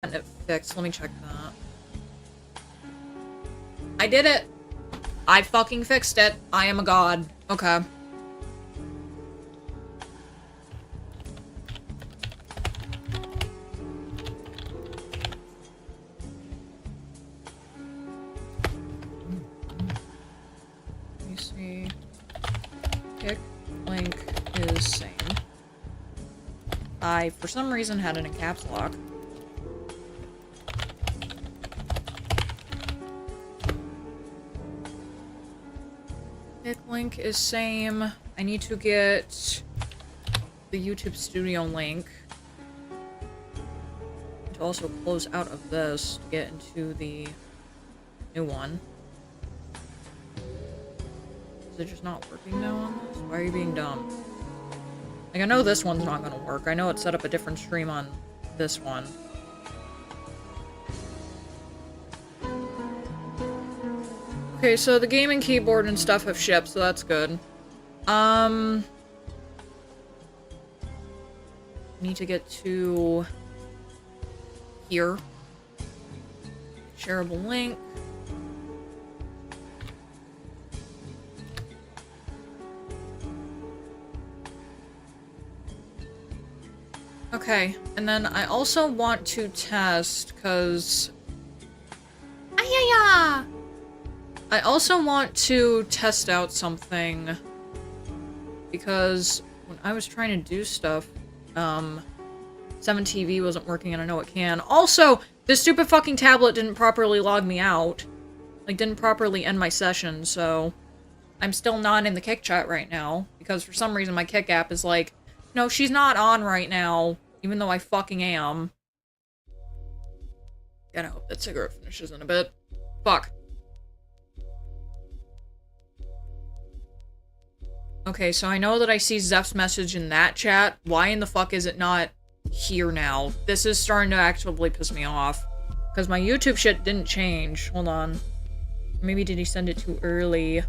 And it fixed. Let me check that. I did it! I fucking fixed it. I am a god. Okay. Let me see. Kick link is same. I, for some reason, had it in caps lock. Kick link is same. I need to get the YouTube Studio link to also close out of this to get into the new one. Is it just not working now on this? Why are you being dumb? Like, I know this one's not gonna work. I know it set up a different stream on this one. Okay, so the gaming keyboard and stuff have shipped, so that's good. Need to get to here. Shareable link. Okay, and then I also want to test, because... I also want to test out something, because when I was trying to do stuff, 7TV wasn't working, and I know it can. Also, this stupid fucking tablet didn't properly log me out. Like, didn't properly end my session, so... I'm still not in the Kick chat right now, because for some reason my Kick app is like, no, she's not on right now, even though I fucking am. Gotta hope that cigarette finishes in a bit. Fuck. Okay, so I know that I see Zeph's message in that chat. Why in the fuck is it not here now? This is starting to actively piss me off. Because my YouTube shit didn't change. Hold on. Maybe did he send it too early?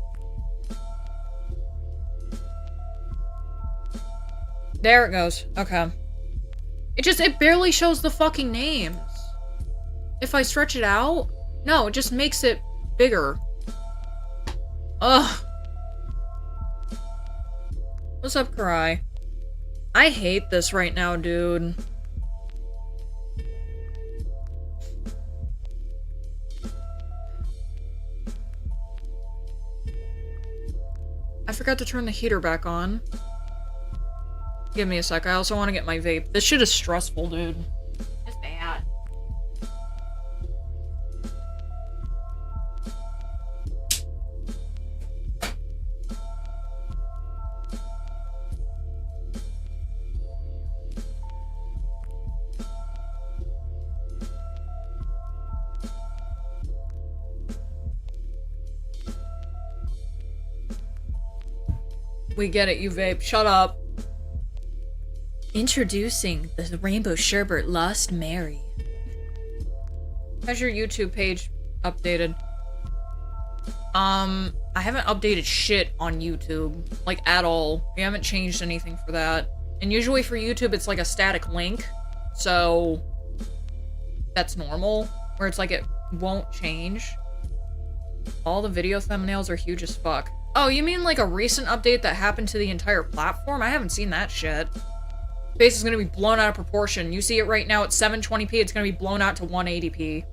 There it goes. Okay. It barely shows the fucking names. If I stretch it out? No, it just makes it bigger. Ugh. What's up, Karai? I hate this right now, dude. I forgot to turn the heater back on. Give me a sec. I also want to get my vape. This shit is stressful, dude. It's bad. We get it, you vape. Shut up. Introducing the Rainbow Sherbet Lost Mary. How's your YouTube page updated? I haven't updated shit on YouTube. Like, at all. We haven't changed anything for that. And usually for YouTube, it's like a static link. So... that's normal. Where it's like it won't change. All the video thumbnails are huge as fuck. Oh, you mean like a recent update that happened to the entire platform? I haven't seen that shit. Face is gonna be blown out of proportion. You see it right now at 720p, it's gonna be blown out to 180p.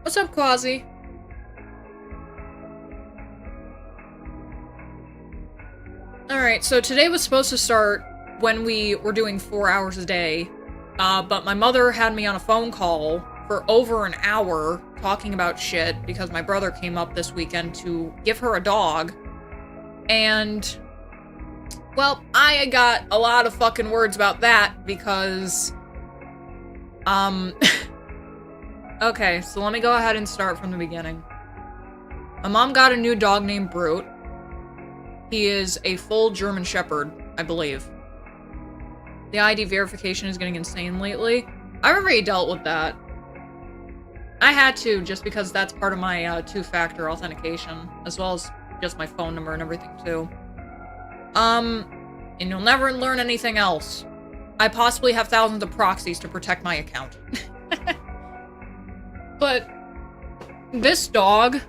What's up, Quasi? Alright, so today was supposed to start when we were doing 4 hours a day, but my mother had me on a phone call for over an hour talking about shit because my brother came up this weekend to give her a dog, and... well, I got a lot of fucking words about that because, okay, so let me go ahead and start from the beginning. My mom got a new dog named Brute. He is a full German Shepherd, I believe. The ID verification is getting insane lately. I already dealt with that. I had to, just because that's part of my two-factor authentication, as well as just my phone number and everything, too. And you'll never learn anything else. I possibly have thousands of proxies to protect my account. But this dog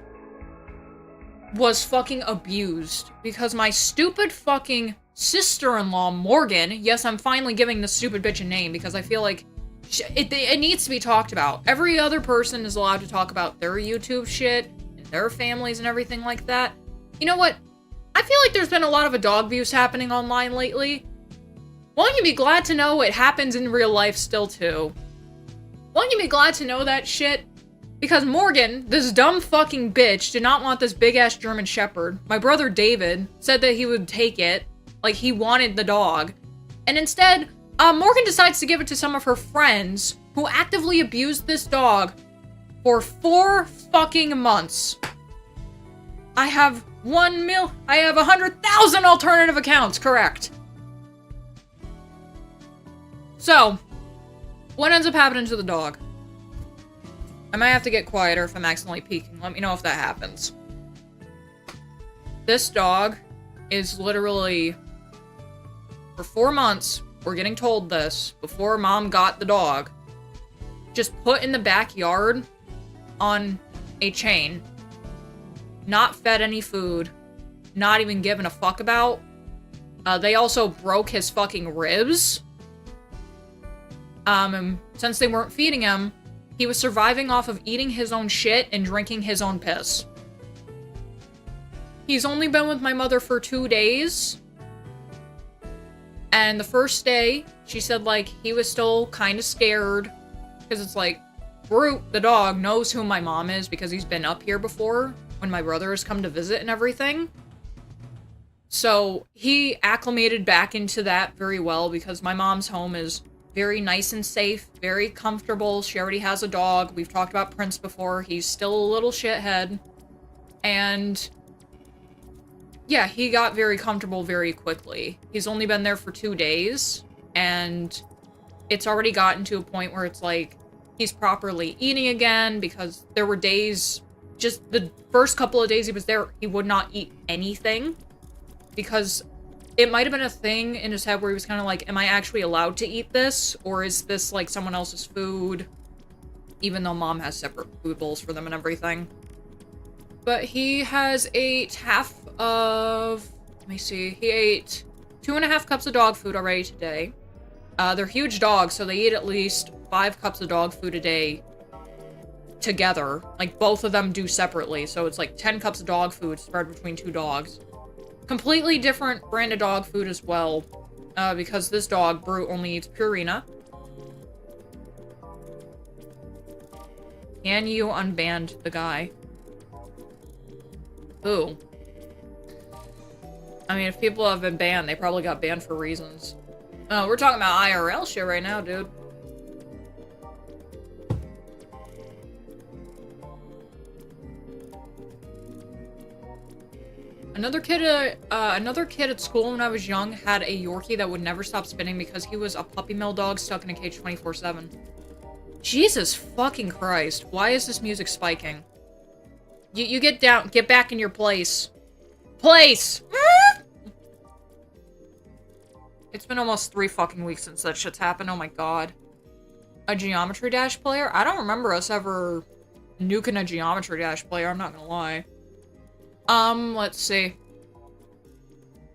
was fucking abused because my stupid fucking sister-in-law, Morgan, yes, I'm finally giving this stupid bitch a name because I feel like it needs to be talked about. Every other person is allowed to talk about their YouTube shit and their families and everything like that. You know what? I feel like there's been a lot of dog abuse happening online lately. Won't you be glad to know it happens in real life still too? Won't you be glad to know that shit? Because Morgan, this dumb fucking bitch, did not want this big-ass German Shepherd. My brother David said that he would take it. Like, he wanted the dog. And instead, Morgan decides to give it to some of her friends who actively abused this dog for 4 fucking months. I have 100,000 alternative accounts, correct. So, what ends up happening to the dog? I might have to get quieter if I'm accidentally peeking. Let me know if that happens. This dog is literally, for 4 months, we're getting told this, before mom got the dog, just put in the backyard on a chain, not fed any food, not even given a fuck about. They also broke his fucking ribs. And since they weren't feeding him, he was surviving off of eating his own shit and drinking his own piss. He's only been with my mother for 2 days. And the first day, she said, like, he was still kind of scared. Because it's like, Brute, the dog, knows who my mom is because he's been up here before when my brother has come to visit and everything. So he acclimated back into that very well because my mom's home is very nice and safe, very comfortable. She already has a dog. We've talked about Prince before. He's still a little shithead. And yeah, he got very comfortable very quickly. He's only been there for 2 days, and it's already gotten to a point where it's like, he's properly eating again, because there were days, just the first couple of days he was there, he would not eat anything, because it might have been a thing in his head where he was kind of like, am I actually allowed to eat this? Or is this, like, someone else's food? Even though mom has separate food bowls for them and everything. But he has ate half of... Let me see. He ate 2.5 cups of dog food already today. They're huge dogs, so they eat at least 5 cups of dog food a day together. Like, both of them do separately, so it's like 10 cups of dog food spread between 2 dogs. Completely different brand of dog food as well, because this dog, Brute, only eats Purina. Can you unban the guy? Who? I mean, if people have been banned, they probably got banned for reasons. Oh, we're talking about IRL shit right now, dude. Another kid at school when I was young had a Yorkie that would never stop spinning because he was a puppy mill dog stuck in a cage 24/7. Jesus fucking Christ. Why is this music spiking? You get down. Get back in your place. Place! It's been almost 3 fucking weeks since that shit's happened. Oh my god. A Geometry Dash player? I don't remember us ever nuking a Geometry Dash player, I'm not gonna lie. Let's see.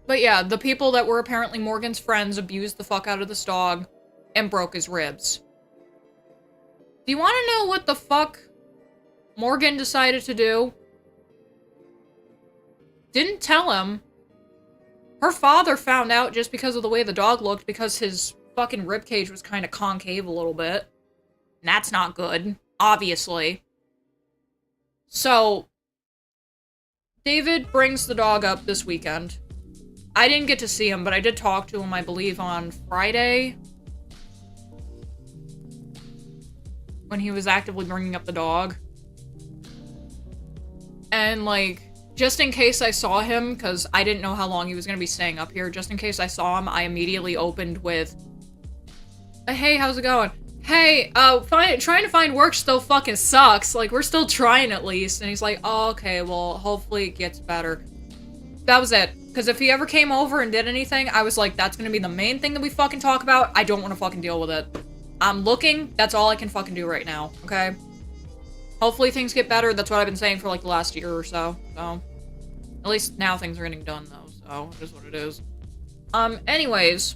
But yeah, the people that were apparently Morgan's friends abused the fuck out of this dog and broke his ribs. Do you want to know what the fuck Morgan decided to do? Didn't tell him. Her father found out just because of the way the dog looked, because his fucking ribcage was kind of concave a little bit. And that's not good, obviously. So David brings the dog up this weekend. I didn't get to see him, but I did talk to him, I believe, on Friday. When he was actively bringing up the dog. And, like, just in case I saw him, because I didn't know how long he was going to be staying up here, just in case I saw him, I immediately opened with, hey, how's it going? Hey, trying to find work still fucking sucks. Like, we're still trying at least. And he's like, oh, okay, well, hopefully it gets better. That was it. Because if he ever came over and did anything, I was like, that's gonna be the main thing that we fucking talk about. I don't want to fucking deal with it. I'm looking. That's all I can fucking do right now, okay? Hopefully things get better. That's what I've been saying for, like, the last year or so. So, at least now things are getting done, though. So, it is what it is. Anyways.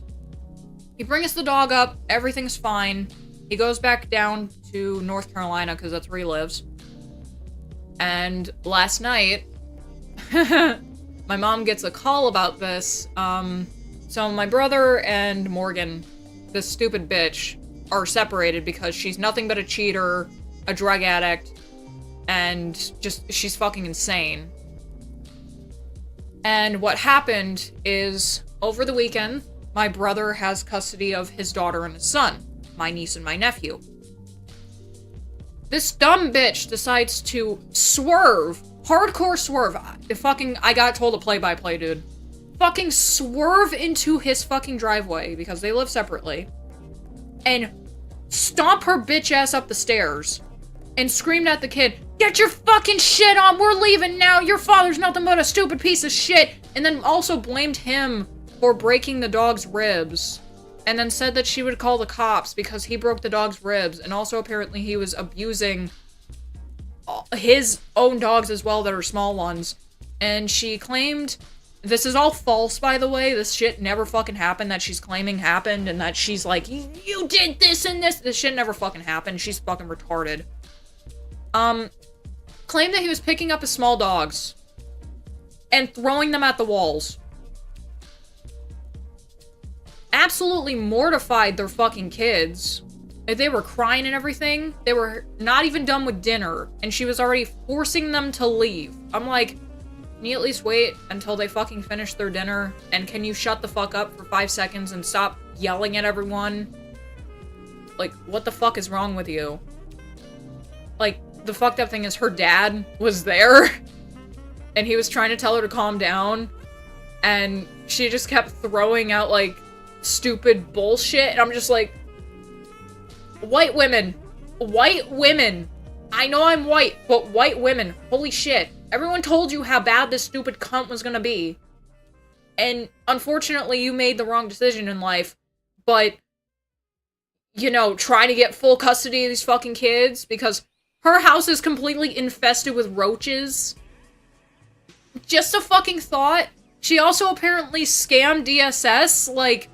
He brings the dog up. Everything's fine. He goes back down to North Carolina, because that's where he lives. And last night, my mom gets a call about this. So my brother and Morgan, this stupid bitch, are separated because she's nothing but a cheater, a drug addict, and just, she's fucking insane. And what happened is, over the weekend, my brother has custody of his daughter and his son, my niece and my nephew. This dumb bitch decides to swerve, hardcore swerve. I got told to play-by-play, dude. Fucking swerve into his fucking driveway, because they live separately, and stomp her bitch ass up the stairs, and screamed at the kid, "Get your fucking shit on, we're leaving now, your father's nothing but a stupid piece of shit," and then also blamed him for breaking the dog's ribs, and then said that she would call the cops because he broke the dog's ribs, and also apparently he was abusing his own dogs as well that are small ones. And she claimed, this is all false, by the way, this shit never fucking happened that she's claiming happened, and that she's like, you did this and this shit never fucking happened, she's fucking retarded. Claimed that he was picking up his small dogs and throwing them at the walls. Absolutely mortified their fucking kids. They were crying and everything. They were not even done with dinner, and she was already forcing them to leave. I'm like, can you at least wait until they fucking finish their dinner? And can you shut the fuck up for 5 seconds and stop yelling at everyone? Like, what the fuck is wrong with you? Like, the fucked up thing is her dad was there, and he was trying to tell her to calm down, and she just kept throwing out, like, stupid bullshit, and I'm just like, white women, I know I'm white, but white women, holy shit, everyone told you how bad this stupid cunt was gonna be, and unfortunately you made the wrong decision in life, but, you know, trying to get full custody of these fucking kids, because her house is completely infested with roaches. Just a fucking thought. She also apparently scammed DSS, like,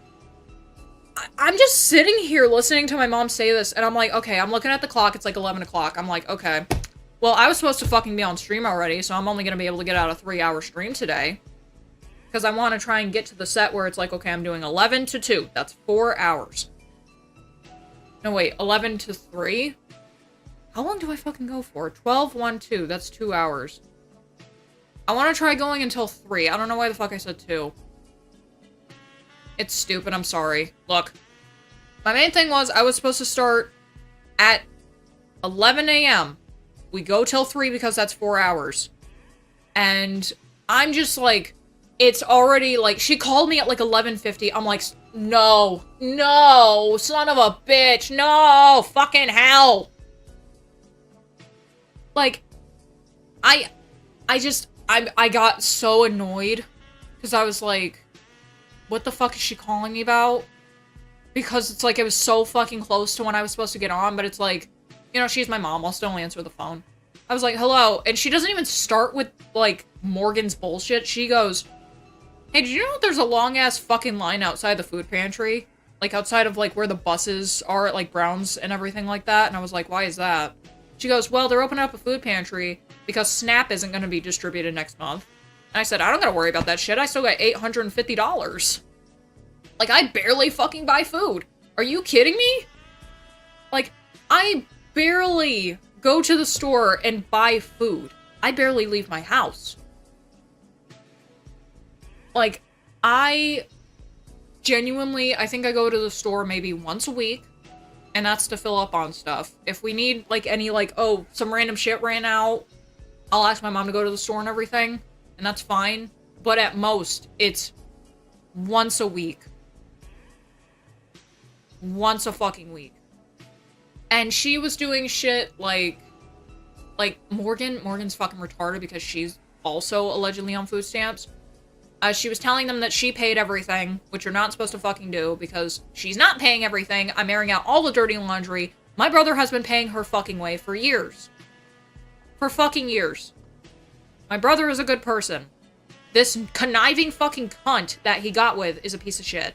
I'm just sitting here listening to my mom say this, and I'm like, okay, I'm looking at the clock, it's like 11 o'clock. I'm like, okay, well, I was supposed to fucking be on stream already, so I'm only gonna be able to get out a 3-hour stream today. Because I want to try and get to the set where it's like, okay, I'm doing 11 to 2. That's 4 hours. No, wait, 11 to 3? How long do I fucking go for? 12, 1, 2. That's 2 hours. I want to try going until 3. I don't know why the fuck I said 2. It's stupid, I'm sorry. Look, my main thing was I was supposed to start at 11 a.m. We go till 3 because that's 4 hours. And I'm just like, it's already like, she called me at like 11:50. I'm like, no, no, son of a bitch, no, fucking hell. Like, I got so annoyed because I was like, what the fuck is she calling me about? Because it's like, it was so fucking close to when I was supposed to get on, but it's like, you know, she's my mom, I'll still answer the phone. I was like, hello, and she doesn't even start with, like, Morgan's bullshit. She goes, hey, did you know there's a long-ass fucking line outside the food pantry? Like, outside of, like, where the buses are at, like, Browns and everything like that? And I was like, why is that? She goes, well, they're opening up a food pantry because SNAP isn't going to be distributed next month. And I said, I don't gotta worry about that shit. I still got $850. Like, I barely fucking buy food. Are you kidding me? Like, I barely go to the store and buy food. I barely leave my house. Like, I genuinely, I think I go to the store maybe once a week, and that's to fill up on stuff. If we need, like, any, like, oh, some random shit ran out, I'll ask my mom to go to the store and everything, and that's fine. But at most, it's once a week. Once a fucking week. And she was doing shit like Morgan's fucking retarded because she's also allegedly on food stamps. She was telling them that she paid everything, which you're not supposed to fucking do, because she's not paying everything. I'm airing out all the dirty laundry. My brother has been paying her fucking way for years. For fucking years. My brother is a good person. This conniving fucking cunt that he got with is a piece of shit.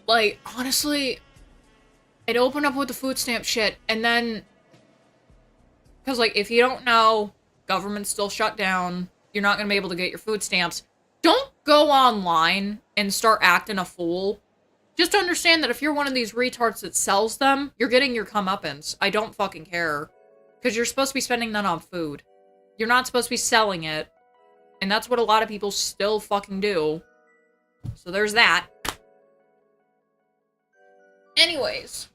Like, honestly, it opened up with the food stamp shit, and then... Because, like, if you don't know, government's still shut down, you're not gonna be able to get your food stamps. Don't go online and start acting a fool. Just understand that if you're one of these retards that sells them, you're getting your comeuppance. I don't fucking care. Because you're supposed to be spending that on food. You're not supposed to be selling it. And that's what a lot of people still fucking do. So there's that. Anyways.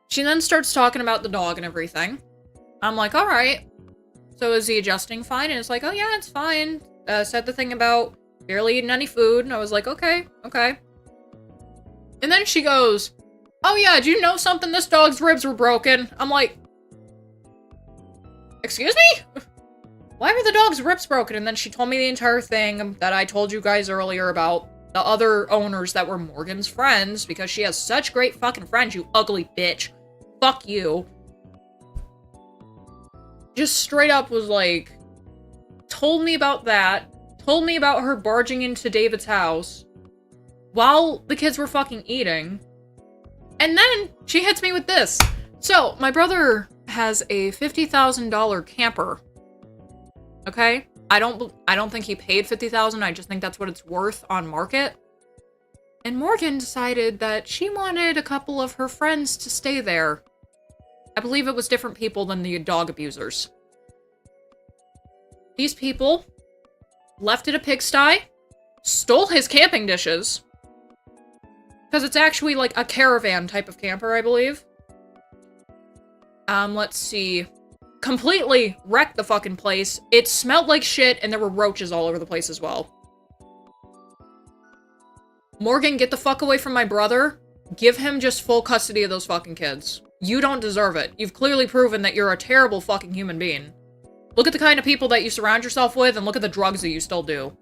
She then starts talking about the dog and everything. I'm like, alright. So is he adjusting fine? And it's like, oh yeah, it's fine. Said the thing about barely eating any food. And I was like, okay, okay. And then she goes, oh yeah, do you know something? This dog's ribs were broken. I'm like, excuse me? Why were the dog's ribs broken? And then she told me the entire thing that I told you guys earlier about the other owners that were Morgan's friends, because she has such great fucking friends, you ugly bitch. Fuck you. Just straight up was like, told me about that, told me about her barging into David's house while the kids were fucking eating. And then she hits me with this. So, my brother has a $50,000 camper. Okay? I don't think he paid $50,000. I just think that's what it's worth on market. And Morgan decided that she wanted a couple of her friends to stay there. I believe it was different people than the dog abusers. These people left at a pigsty, stole his camping dishes, because it's actually like a caravan type of camper, I believe. Let's see. Completely wrecked the fucking place. It smelled like shit, and there were roaches all over the place as well. Morgan, get the fuck away from my brother. Give him just full custody of those fucking kids. You don't deserve it. You've clearly proven that you're a terrible fucking human being. Look at the kind of people that you surround yourself with, and look at the drugs that you still do.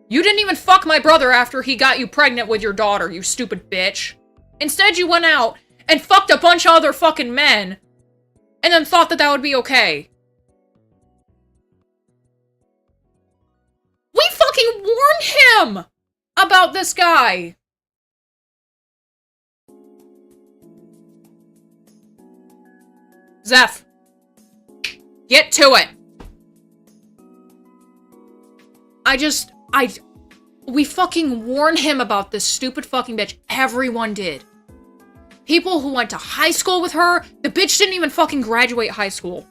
You didn't even fuck my brother after he got you pregnant with your daughter, you stupid bitch. Instead, you went out and fucked a bunch of other fucking men, and then thought that that would be okay. We fucking warned him about this guy. Zeph, get to it. We fucking warned him about this stupid fucking bitch. Everyone did. People who went to high school with her. The bitch didn't even fucking graduate high school.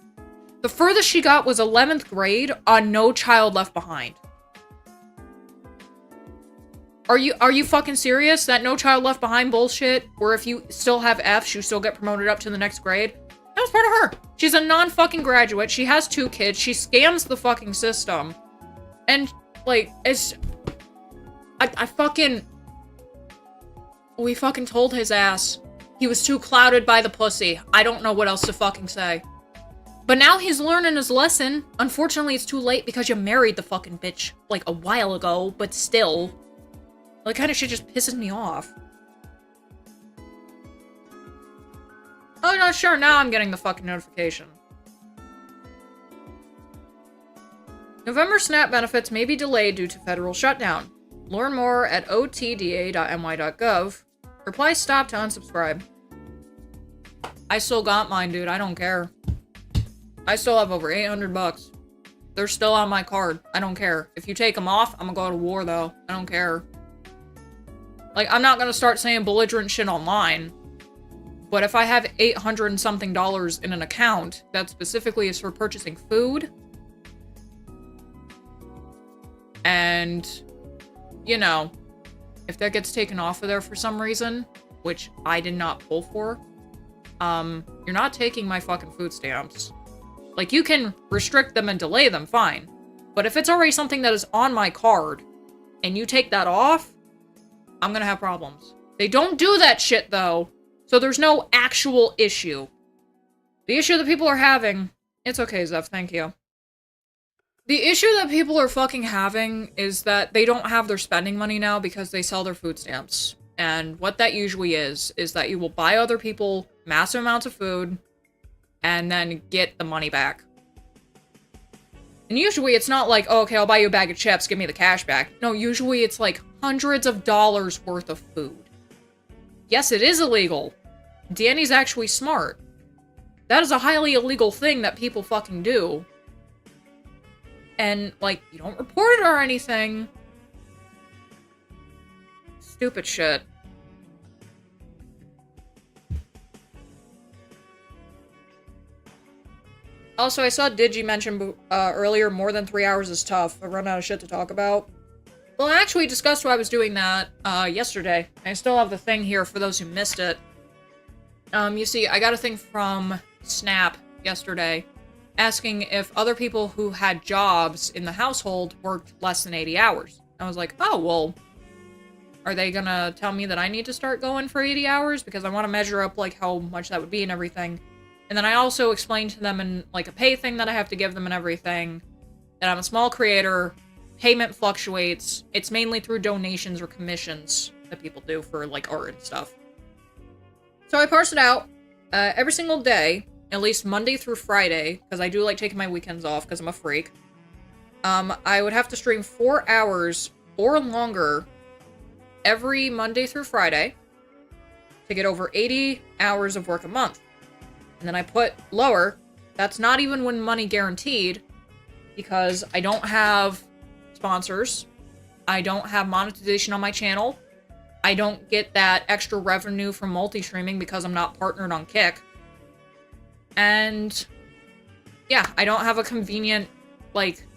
The furthest she got was 11th grade on No Child Left Behind. Are you fucking serious? That No Child Left Behind bullshit, where if you still have Fs, you still get promoted up to the next grade? That was part of her. She's a non-fucking graduate. She has 2 kids. She scams the fucking system. And, like, it's... We fucking told his ass. He was too clouded by the pussy. I don't know what else to fucking say. But now he's learning his lesson. Unfortunately, it's too late because you married the fucking bitch, like, a while ago, but still. That kind of shit just pisses me off. Oh, no, sure, now I'm getting the fucking notification. November SNAP benefits may be delayed due to federal shutdown. Learn more at otda.my.gov. Reply stop to unsubscribe. I still got mine, dude. I don't care. I still have over 800 bucks. They're still on my card. I don't care. If you take them off, I'm gonna go to war, though. I don't care. Like, I'm not gonna start saying belligerent shit online. But if I have $800 and something in an account that specifically is for purchasing food, and, you know, if that gets taken off of there for some reason, which I did not pull for, you're not taking my fucking food stamps. Like, you can restrict them and delay them, fine. But if it's already something that is on my card, and you take that off, I'm gonna have problems. They don't do that shit, though, so there's no actual issue. The issue that people are having It's okay, Zeph, thank you. The issue that people are fucking having is that they don't have their spending money now because they sell their food stamps. And what that usually is that you will buy other people massive amounts of food and then get the money back. And usually it's not like, oh, okay, I'll buy you a bag of chips, give me the cash back. No, usually it's like hundreds of dollars worth of food. Yes, it is illegal. Danny's actually smart. That is a highly illegal thing that people fucking do. And, like, you don't report it or anything. Stupid shit. Also, I saw Digi mention earlier, more than 3 hours is tough. I run out of shit to talk about. Well, I actually discussed why I was doing that yesterday. I still have the thing here for those who missed it. You see, I got a thing from Snap yesterday asking if other people who had jobs in the household worked less than 80 hours. I was like, oh, well, are they gonna tell me that I need to start going for 80 hours? Because I want to measure up, like, how much that would be and everything. And then I also explained to them in, like, a pay thing that I have to give them and everything, that I'm a small creator, payment fluctuates, it's mainly through donations or commissions that people do for, like, art and stuff. So I parse it out every single day, at least Monday through Friday, because I do like taking my weekends off because I'm a freak. I would have to stream 4 hours or longer every Monday through Friday to get over 80 hours of work a month. And then I put lower, that's not even when money guaranteed, because I don't have sponsors, I don't have monetization on my channel, I don't get that extra revenue from multi-streaming because I'm not partnered on Kick. And yeah, I don't have a convenient, like,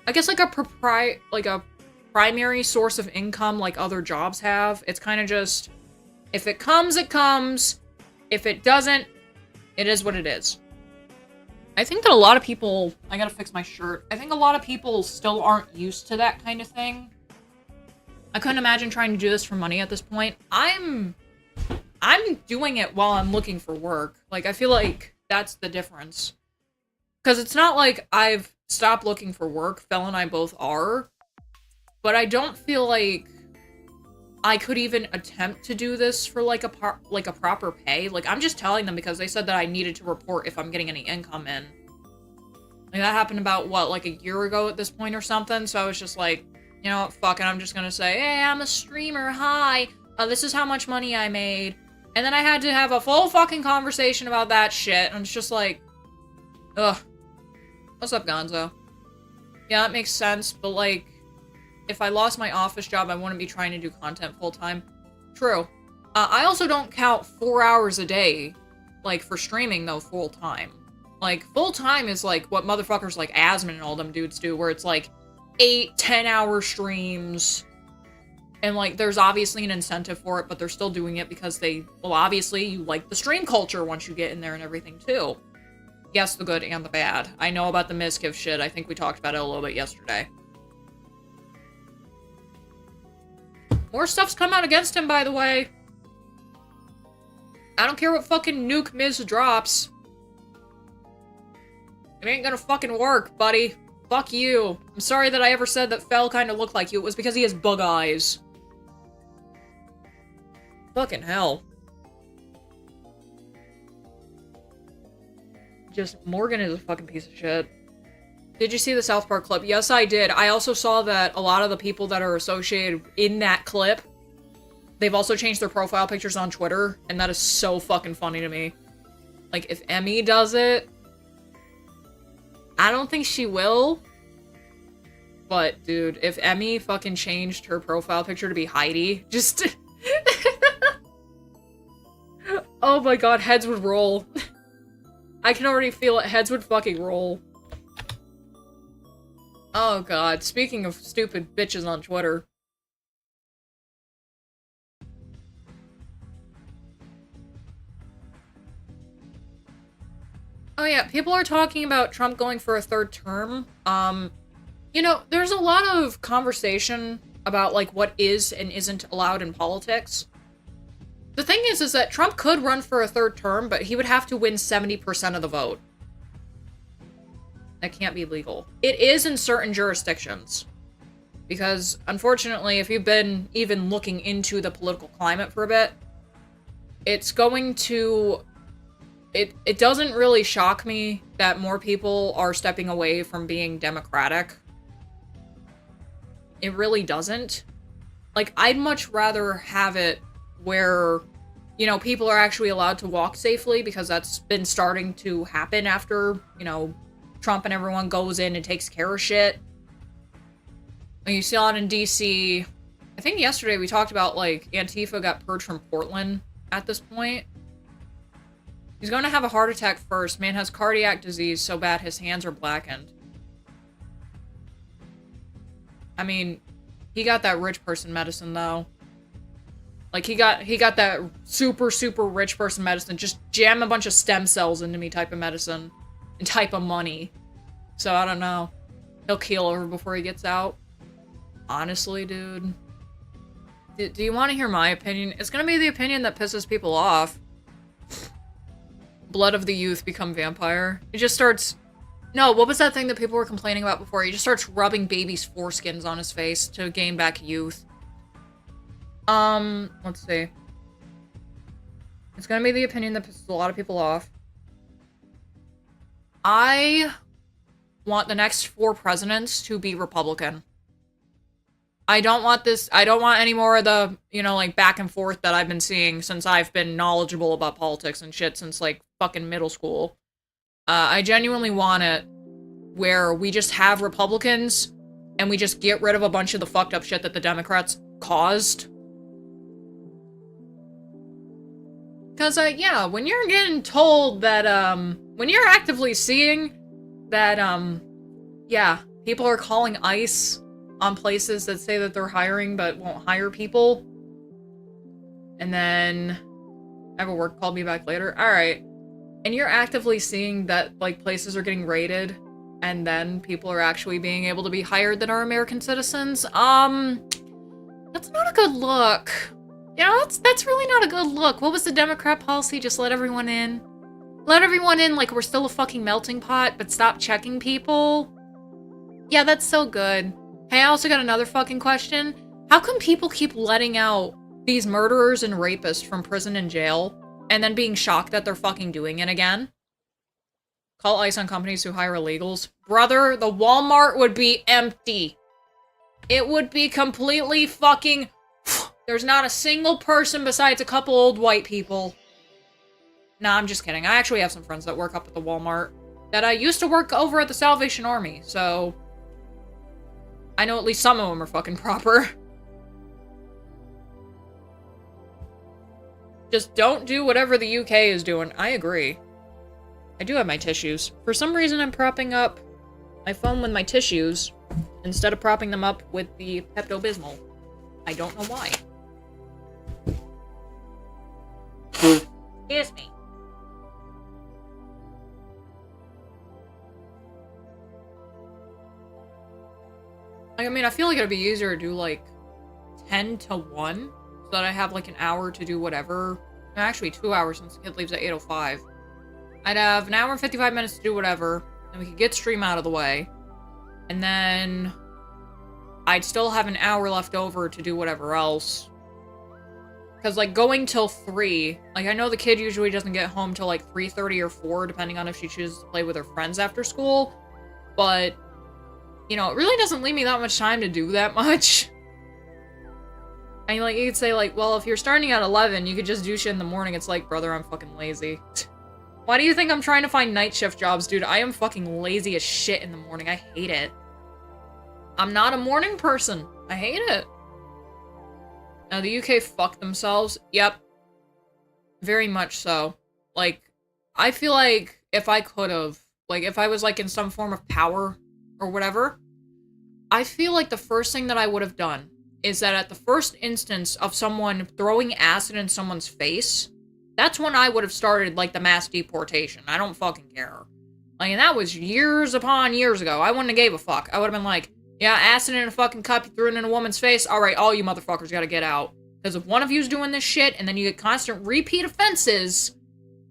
I guess like a primary source of income like other jobs have. It's kind of just, if it comes, it comes. If it doesn't, it is what it is. I think that a lot of people, I gotta fix my shirt. I think a lot of people still aren't used to that kind of thing. I couldn't imagine trying to do this for money at this point. I'm doing it while I'm looking for work. Like, I feel like that's the difference. Because it's not like I've stopped looking for work. Fel and I both are. But I don't feel like I could even attempt to do this for, like, a proper pay. Like, I'm just telling them because they said that I needed to report if I'm getting any income in. Like, that happened about, what, like a year ago at this point or something? So I was just like, you know what, fuck it, I'm just gonna say, hey, I'm a streamer, hi, this is how much money I made. And then I had to have a full fucking conversation about that shit, and it's just like, ugh. What's up, Gonzo? Yeah, that makes sense, but, like, if I lost my office job, I wouldn't be trying to do content full-time. True. I also don't count 4 hours a day, like, for streaming, though, full-time. Like, full-time is, like, what motherfuckers like Asmon and all them dudes do, where it's, like, 8-10-hour streams, and, like, there's obviously an incentive for it, but they're still doing it because they, well, obviously, you like the stream culture once you get in there and everything, too. Yes, the good and the bad. I know about the Mizkiv shit. I think we talked about it a little bit yesterday. More stuff's come out against him, by the way. I don't care what fucking nuke Miz drops. It ain't gonna fucking work, buddy. Fuck you. I'm sorry that I ever said that Fel kind of looked like you. It was because he has bug eyes. Fucking hell. Just, Morgan is a fucking piece of shit. Did you see the South Park clip? Yes, I did. I also saw that a lot of the people that are associated in that clip, they've also changed their profile pictures on Twitter, and that is so fucking funny to me. Like, if Emmy does it, I don't think she will. But, dude, if Emmy fucking changed her profile picture to be Heidi, just... oh my god, heads would roll. I can already feel it. Heads would fucking roll. Oh god, speaking of stupid bitches on Twitter. Oh yeah, people are talking about Trump going for a third term. You know, there's a lot of conversation about, like, what is and isn't allowed in politics. The thing is that Trump could run for a third term, but he would have to win 70% of the vote. That can't be legal. It is in certain jurisdictions. Because, unfortunately, if you've been even looking into the political climate for a bit, it's going to... It doesn't really shock me that more people are stepping away from being democratic. It really doesn't. Like, I'd much rather have it where, you know, people are actually allowed to walk safely, because that's been starting to happen after, you know, Trump and everyone goes in and takes care of shit. And you see a lot in DC. I think yesterday we talked about, like, Antifa got purged from Portland at this point. He's going to have a heart attack first. Man has cardiac disease so bad his hands are blackened. I mean, he got that rich person medicine, though. Like, he got that super, super rich person medicine. Just jam a bunch of stem cells into me type of medicine. And type of money. So, I don't know. He'll keel over before he gets out. Honestly, dude. Do you want to hear my opinion? It's gonna be the opinion that pisses people off. Blood of the youth become vampire. It just starts... No, what was that thing that people were complaining about before? He just starts rubbing babies' foreskins on his face to gain back youth. Let's see. It's gonna be the opinion that pisses a lot of people off. I want the next 4 presidents to be Republican. I don't want any more of the, you know, like, back and forth that I've been seeing since I've been knowledgeable about politics and shit since, like, fucking middle school. I genuinely want it where we just have Republicans and we just get rid of a bunch of the fucked up shit that the Democrats caused. Because, yeah, when you're getting told that, when you're actively seeing that, yeah, people are calling ICE on places that say that they're hiring but won't hire people. And then I have a work, call me back later. Alright. And you're actively seeing that, like, places are getting raided and then people are actually being able to be hired that are American citizens. That's not a good look. You know, that's really not a good look. What was the Democrat policy? Just let everyone in? Let everyone in like we're still a fucking melting pot, but stop checking people? Yeah, that's so good. Hey, I also got another fucking question. How come people keep letting out these murderers and rapists from prison and jail, and then being shocked that they're fucking doing it again? Call ICE on companies who hire illegals. Brother, the Walmart would be empty. It would be completely fucking... There's not a single person besides a couple old white people. Nah, I'm just kidding. I actually have some friends that work up at the Walmart that I used to work over at the Salvation Army, so... I know at least some of them are fucking proper. Just don't do whatever the UK is doing. I agree. I do have my tissues. For some reason, I'm propping up my phone with my tissues instead of propping them up with the Pepto-Bismol. I don't know why. Excuse me. I mean, I feel like it'd be easier to do, like, 10 to 1, so that I have, like, an hour to do whatever. No, actually, 2 hours since the kid leaves at 8:05. I'd have an hour and 55 minutes to do whatever, and we could get stream out of the way. And then I'd still have an hour left over to do whatever else. Because, like, going till 3, like, I know the kid usually doesn't get home till, like, 3:30 or 4, depending on if she chooses to play with her friends after school, but... You know, it really doesn't leave me that much time to do that much. I mean, like, you could say, like, well, if you're starting at 11, you could just do shit in the morning. It's like, brother, I'm fucking lazy. Why do you think I'm trying to find night shift jobs, dude? I am fucking lazy as shit in the morning. I hate it. I'm not a morning person. I hate it. Now, the UK fucked themselves. Yep. Very much so. Like, I feel like if I could've, like, if I was, like, in some form of power or whatever, I feel like the first thing that I would have done is that at the first instance of someone throwing acid in someone's face, that's when I would have started, like, the mass deportation. I don't fucking care. Like, and that was years upon years ago. I wouldn't have gave a fuck. I would have been like, yeah, acid in a fucking cup, you threw it in a woman's face, alright, all you motherfuckers gotta get out. Because if one of you's doing this shit, and then you get constant repeat offenses,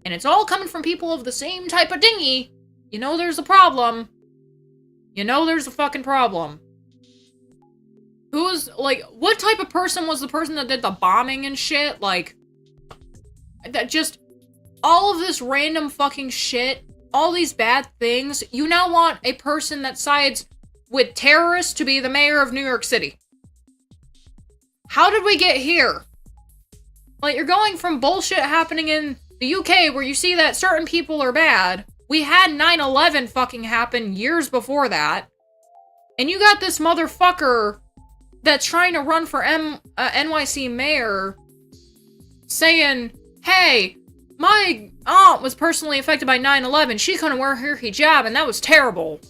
and it's all coming from people of the same type of dinghy, you know there's a problem. You know there's a fucking problem. Who's, like, what type of person was the person that did the bombing and shit? Like, that just, all of this random fucking shit, all these bad things, you now want a person that sides with terrorists to be the mayor of New York City. How did we get here? Like, you're going from bullshit happening in the UK where you see that certain people are bad. We had 9/11 fucking happen years before that. And you got this motherfucker that's trying to run for NYC mayor saying, hey, my aunt was personally affected by 9/11. She couldn't wear her hijab, and that was terrible.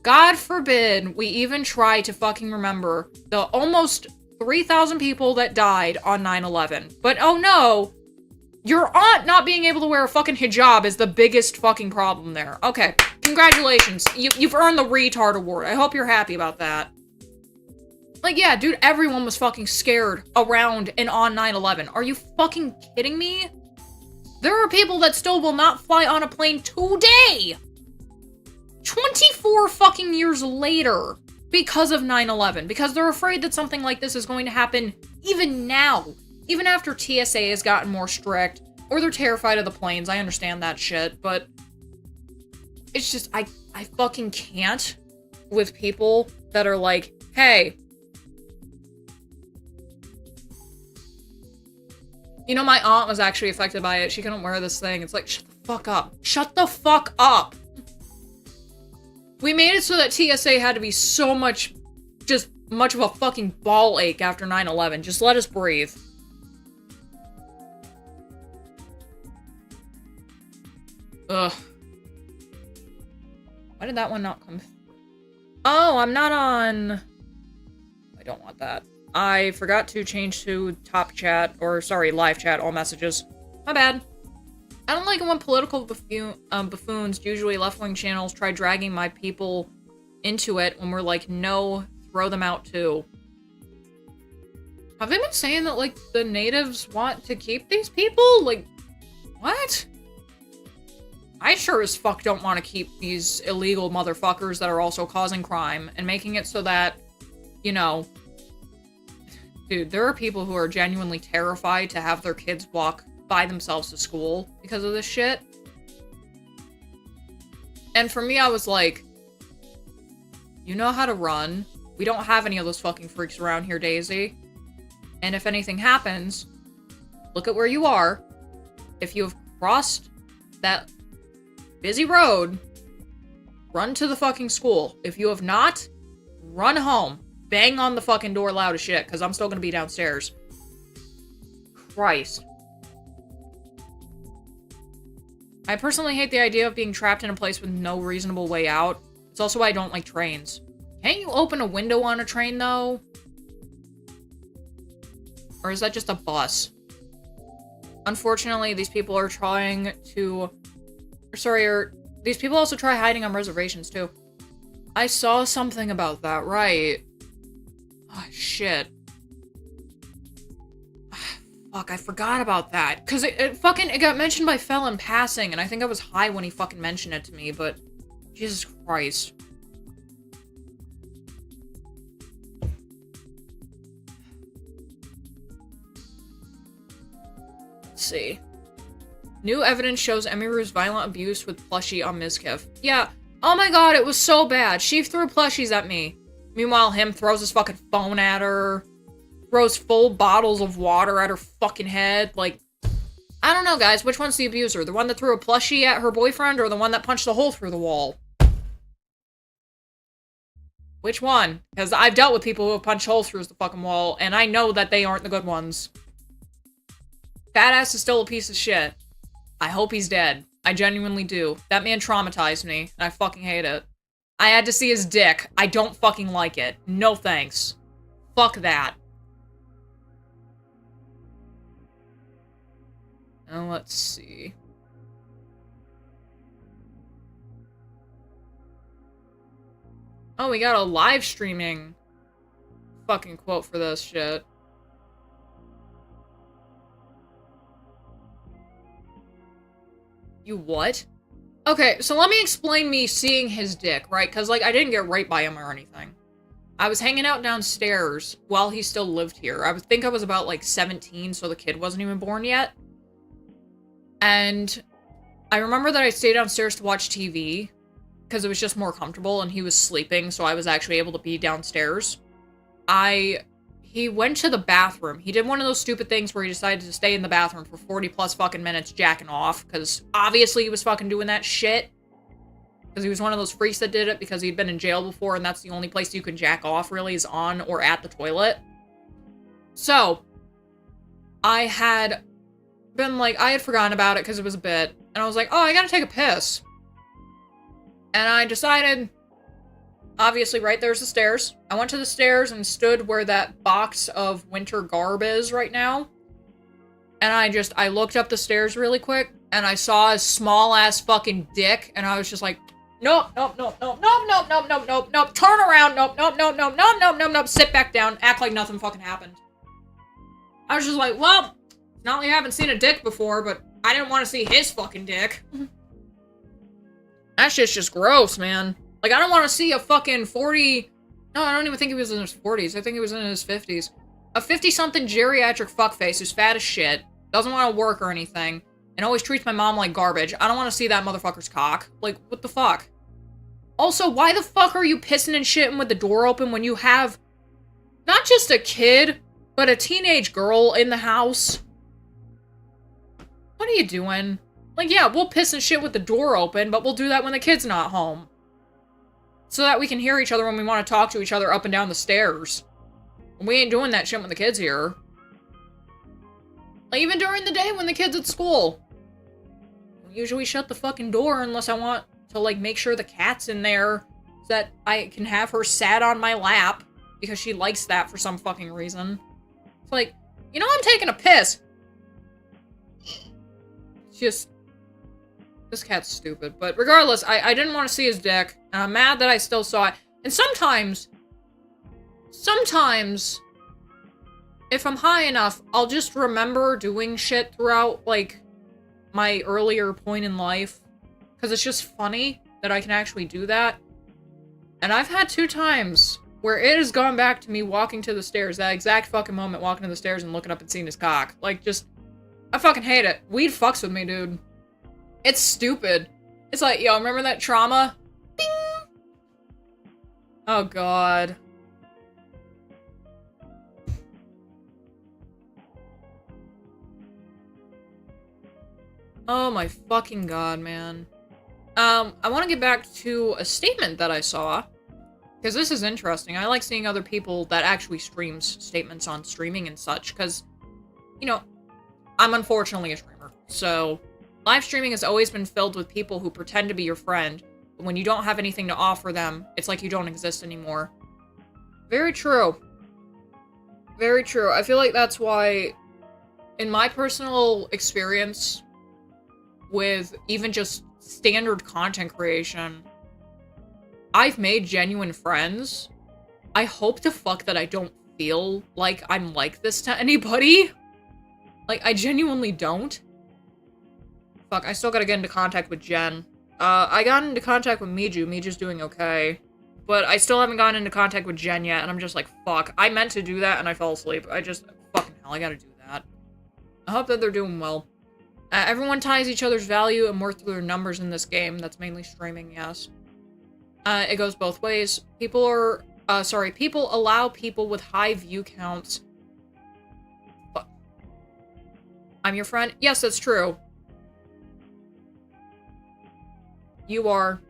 God forbid we even try to fucking remember the almost 3,000 people that died on 9/11. But oh no, your aunt not being able to wear a fucking hijab is the biggest fucking problem there. Okay, congratulations. You've earned the retard award. I hope you're happy about that. Like, yeah, dude, everyone was fucking scared around and on 9/11. Are you fucking kidding me? There are people that still will not fly on a plane today! 24 fucking years later because of 9/11. Because they're afraid that something like this is going to happen even now. Even after TSA has gotten more strict. Or they're terrified of the planes. I understand that shit. But it's just, I fucking can't with people that are like, hey, you know, my aunt was actually affected by it. She couldn't wear this thing. It's like, shut the fuck up. Shut the fuck up. We made it so that TSA had to be so much, just much of a fucking ball ache after 9/11. Just let us breathe. Ugh. Why did that one not come through? Oh, I'm not on... I don't want that. I forgot to change to top chat, or sorry, live chat, all messages. My bad. I don't like it when political buffoons, usually left-wing channels, try dragging my people into it when we're like, no, throw them out too. Have they been saying that, like, the natives want to keep these people? Like, what? I sure as fuck don't want to keep these illegal motherfuckers that are also causing crime and making it so that, you know... Dude, there are people who are genuinely terrified to have their kids walk by themselves to school because of this shit. And for me, I was like, you know how to run. We don't have any of those fucking freaks around here, Daisy. And if anything happens, look at where you are. If you have crossed that busy road, run to the fucking school. If you have not, run home. Bang on the fucking door loud as shit, because I'm still gonna be downstairs. Christ. I personally hate the idea of being trapped in a place with no reasonable way out. It's also why I don't like trains. Can't you open a window on a train, though? Or is that just a bus? Unfortunately, these people are trying to... these people also try hiding on reservations, too. I saw something about that, right. Oh, shit. Fuck, I forgot about that. Because it got mentioned by Fel in passing, and I think I was high when he fucking mentioned it to me, but... Jesus Christ. Let's see. New evidence shows Emiru's violent abuse with plushie on Mizkif. Yeah. Oh my god, it was so bad. She threw plushies at me. Meanwhile, him throws his fucking phone at her. Throws full bottles of water at her fucking head. Like, I don't know, guys. Which one's the abuser? The one that threw a plushie at her boyfriend, or the one that punched a hole through the wall? Which one? Because I've dealt with people who have punched holes through the fucking wall, and I know that they aren't the good ones. Badass is still a piece of shit. I hope he's dead. I genuinely do. That man traumatized me, and I fucking hate it. I had to see his dick. I don't fucking like it. No thanks. Fuck that. Now let's see. Oh, we got a live streaming fucking quote for this shit. You what? Okay, so let me explain me seeing his dick, right? Because, like, I didn't get raped by him or anything. I was hanging out downstairs while he still lived here. I think I was about, like, 17, so the kid wasn't even born yet. And I remember that I stayed downstairs to watch TV because it was just more comfortable, and he was sleeping, so I was actually able to be downstairs. He went to the bathroom. He did one of those stupid things where he decided to stay in the bathroom for 40 plus fucking minutes jacking off, because obviously he was fucking doing that shit. Because he was one of those freaks that did it because he'd been in jail before, and that's the only place you can jack off, really, is on or at the toilet. So, I had been like, I had forgotten about it because it was a bit, and I was like, oh, I gotta take a piss. And I decided, obviously, right there's the stairs. I went to the stairs and stood where that box of winter garb is right now. And I looked up the stairs really quick, and I saw a small-ass fucking dick, and I was just like, nope, nope, nope, nope, nope, nope, nope, nope, nope, nope, turn around, nope, nope, nope, nope, nope, nope, nope, nope, sit back down, act like nothing fucking happened. I was just like, well, not like I haven't seen a dick before, but I didn't want to see his fucking dick. That shit's just gross, man. Like, I don't want to see a fucking 40... No, I don't even think he was in his 40s. I think he was in his 50s. A 50-something geriatric fuckface who's fat as shit, doesn't want to work or anything, and always treats my mom like garbage. I don't want to see that motherfucker's cock. Like, what the fuck? Also, why the fuck are you pissing and shitting with the door open when you have not just a kid, but a teenage girl in the house? What are you doing? Like, yeah, we'll piss and shit with the door open, but we'll do that when the kid's not home. So that we can hear each other when we want to talk to each other up and down the stairs. We ain't doing that shit when the kid's here. Like, even during the day when the kid's at school. I usually shut the fucking door unless I want to, like, make sure the cat's in there so that I can have her sat on my lap because she likes that for some fucking reason. It's like, you know, I'm taking a piss. It's just... This cat's stupid. But regardless, I didn't want to see his dick. And I'm mad that I still saw it. And sometimes, if I'm high enough, I'll just remember doing shit throughout, like, my earlier point in life. Because it's just funny that I can actually do that. And I've had 2 times where it has gone back to me walking to the stairs, that exact fucking moment, walking to the stairs and looking up and seeing his cock. Like, just, I fucking hate it. Weed fucks with me, dude. It's stupid. It's like, yo, remember that trauma? Ding! Oh, God. Oh my fucking God, man. I want to get back to a statement that I saw. Because this is interesting. I like seeing other people that actually streams statements on streaming and such. Because, you know, I'm unfortunately a streamer. So... Live streaming has always been filled with people who pretend to be your friend, but when you don't have anything to offer them, it's like you don't exist anymore. Very true. Very true. I feel like that's why, in my personal experience, with even just standard content creation, I've made genuine friends. I hope to fuck that I don't feel like I'm like this to anybody. Like, I genuinely don't. Fuck, I still gotta get into contact with Jen. I got into contact with Miju. Miju's doing okay. But I still haven't gotten into contact with Jen yet, and I'm just like, fuck. I meant to do that, and I fell asleep. Fucking hell, I gotta do that. I hope that they're doing well. Everyone ties each other's value and worth through their numbers in this game. That's mainly streaming, yes. It goes both ways. People allow people with high view counts. But I'm your friend? Yes, that's true. You are,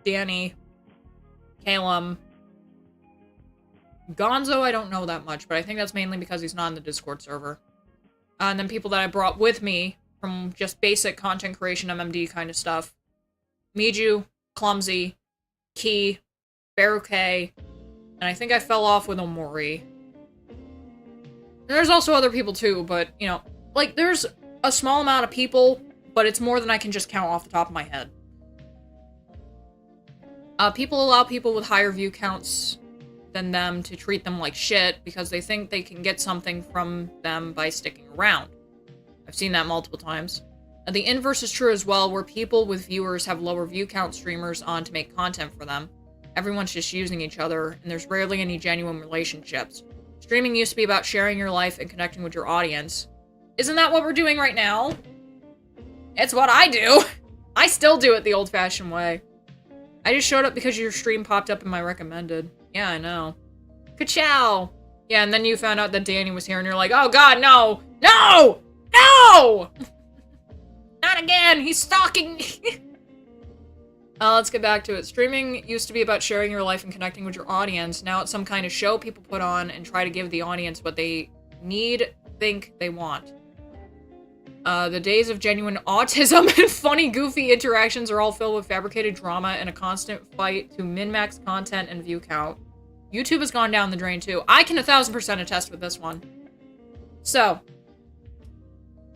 Danny, Calum, Gonzo, I don't know that much, but I think that's mainly because he's not in the Discord server. And then people that I brought with me from just basic content creation, MMD kind of stuff. Miju, Clumsy, Key, Baruke, and I think I fell off with Omori. And there's also other people too, but, you know, like, there's a small amount of people, but it's more than I can just count off the top of my head. People allow people with higher view counts than them to treat them like shit because they think they can get something from them by sticking around. I've seen that multiple times. The inverse is true as well, where people with viewers have lower view count streamers on to make content for them. Everyone's just using each other, and there's rarely any genuine relationships. Streaming used to be about sharing your life and connecting with your audience. Isn't that what we're doing right now? It's what I do! I still do it the old-fashioned way. I just showed up because your stream popped up in my recommended. Yeah, I know. Ka-chow! Yeah, and then you found out that Danny was here, and you're like, oh god, no! No! No! Not again! He's stalking me! Let's get back to it. Streaming used to be about sharing your life and connecting with your audience. Now it's some kind of show people put on and try to give the audience what they need, think, they want. The days of genuine autism and funny, goofy interactions are all filled with fabricated drama and a constant fight to min-max content and view count. YouTube has gone down the drain too. I can 1000% attest with this one. So,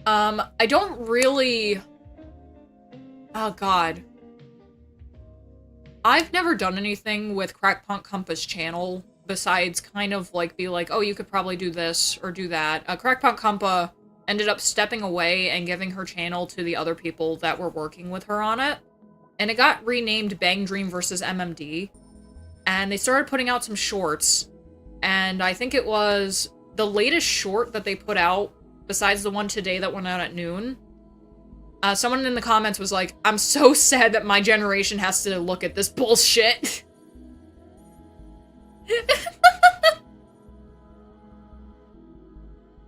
I don't really... Oh god. I've never done anything with Crackpunk Compa's channel besides kind of like be like, oh, you could probably do this or do that. Crackpunk Compa ended up stepping away and giving her channel to the other people that were working with her on it. And it got renamed Bang Dream vs. MMD. And they started putting out some shorts. And I think it was the latest short that they put out, besides the one today that went out at noon. Someone in the comments was like, I'm so sad that my generation has to look at this bullshit.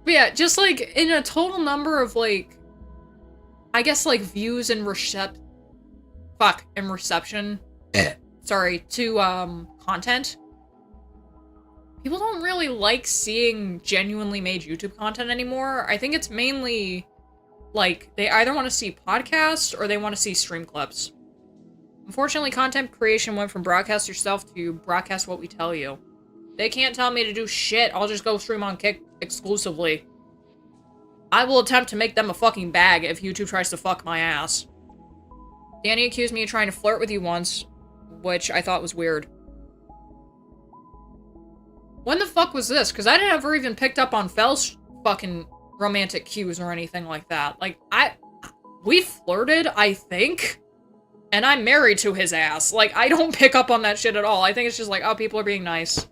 But yeah, just like in a total number of like, I guess like views and reception. Sorry, to content. People don't really like seeing genuinely made YouTube content anymore. I think it's mainly like they either want to see podcasts or they want to see stream clips. Unfortunately, content creation went from broadcast yourself to broadcast what we tell you. They can't tell me to do shit. I'll just go stream on Kick exclusively. I will attempt to make them a fucking bag if YouTube tries to fuck my ass. Danny accused me of trying to flirt with you once, which I thought was weird. When the fuck was this? Because I never even picked up on Fel's fucking romantic cues or anything like that. Like, we flirted, I think, and I'm married to his ass. Like, I don't pick up on that shit at all. I think it's just like, oh, people are being nice.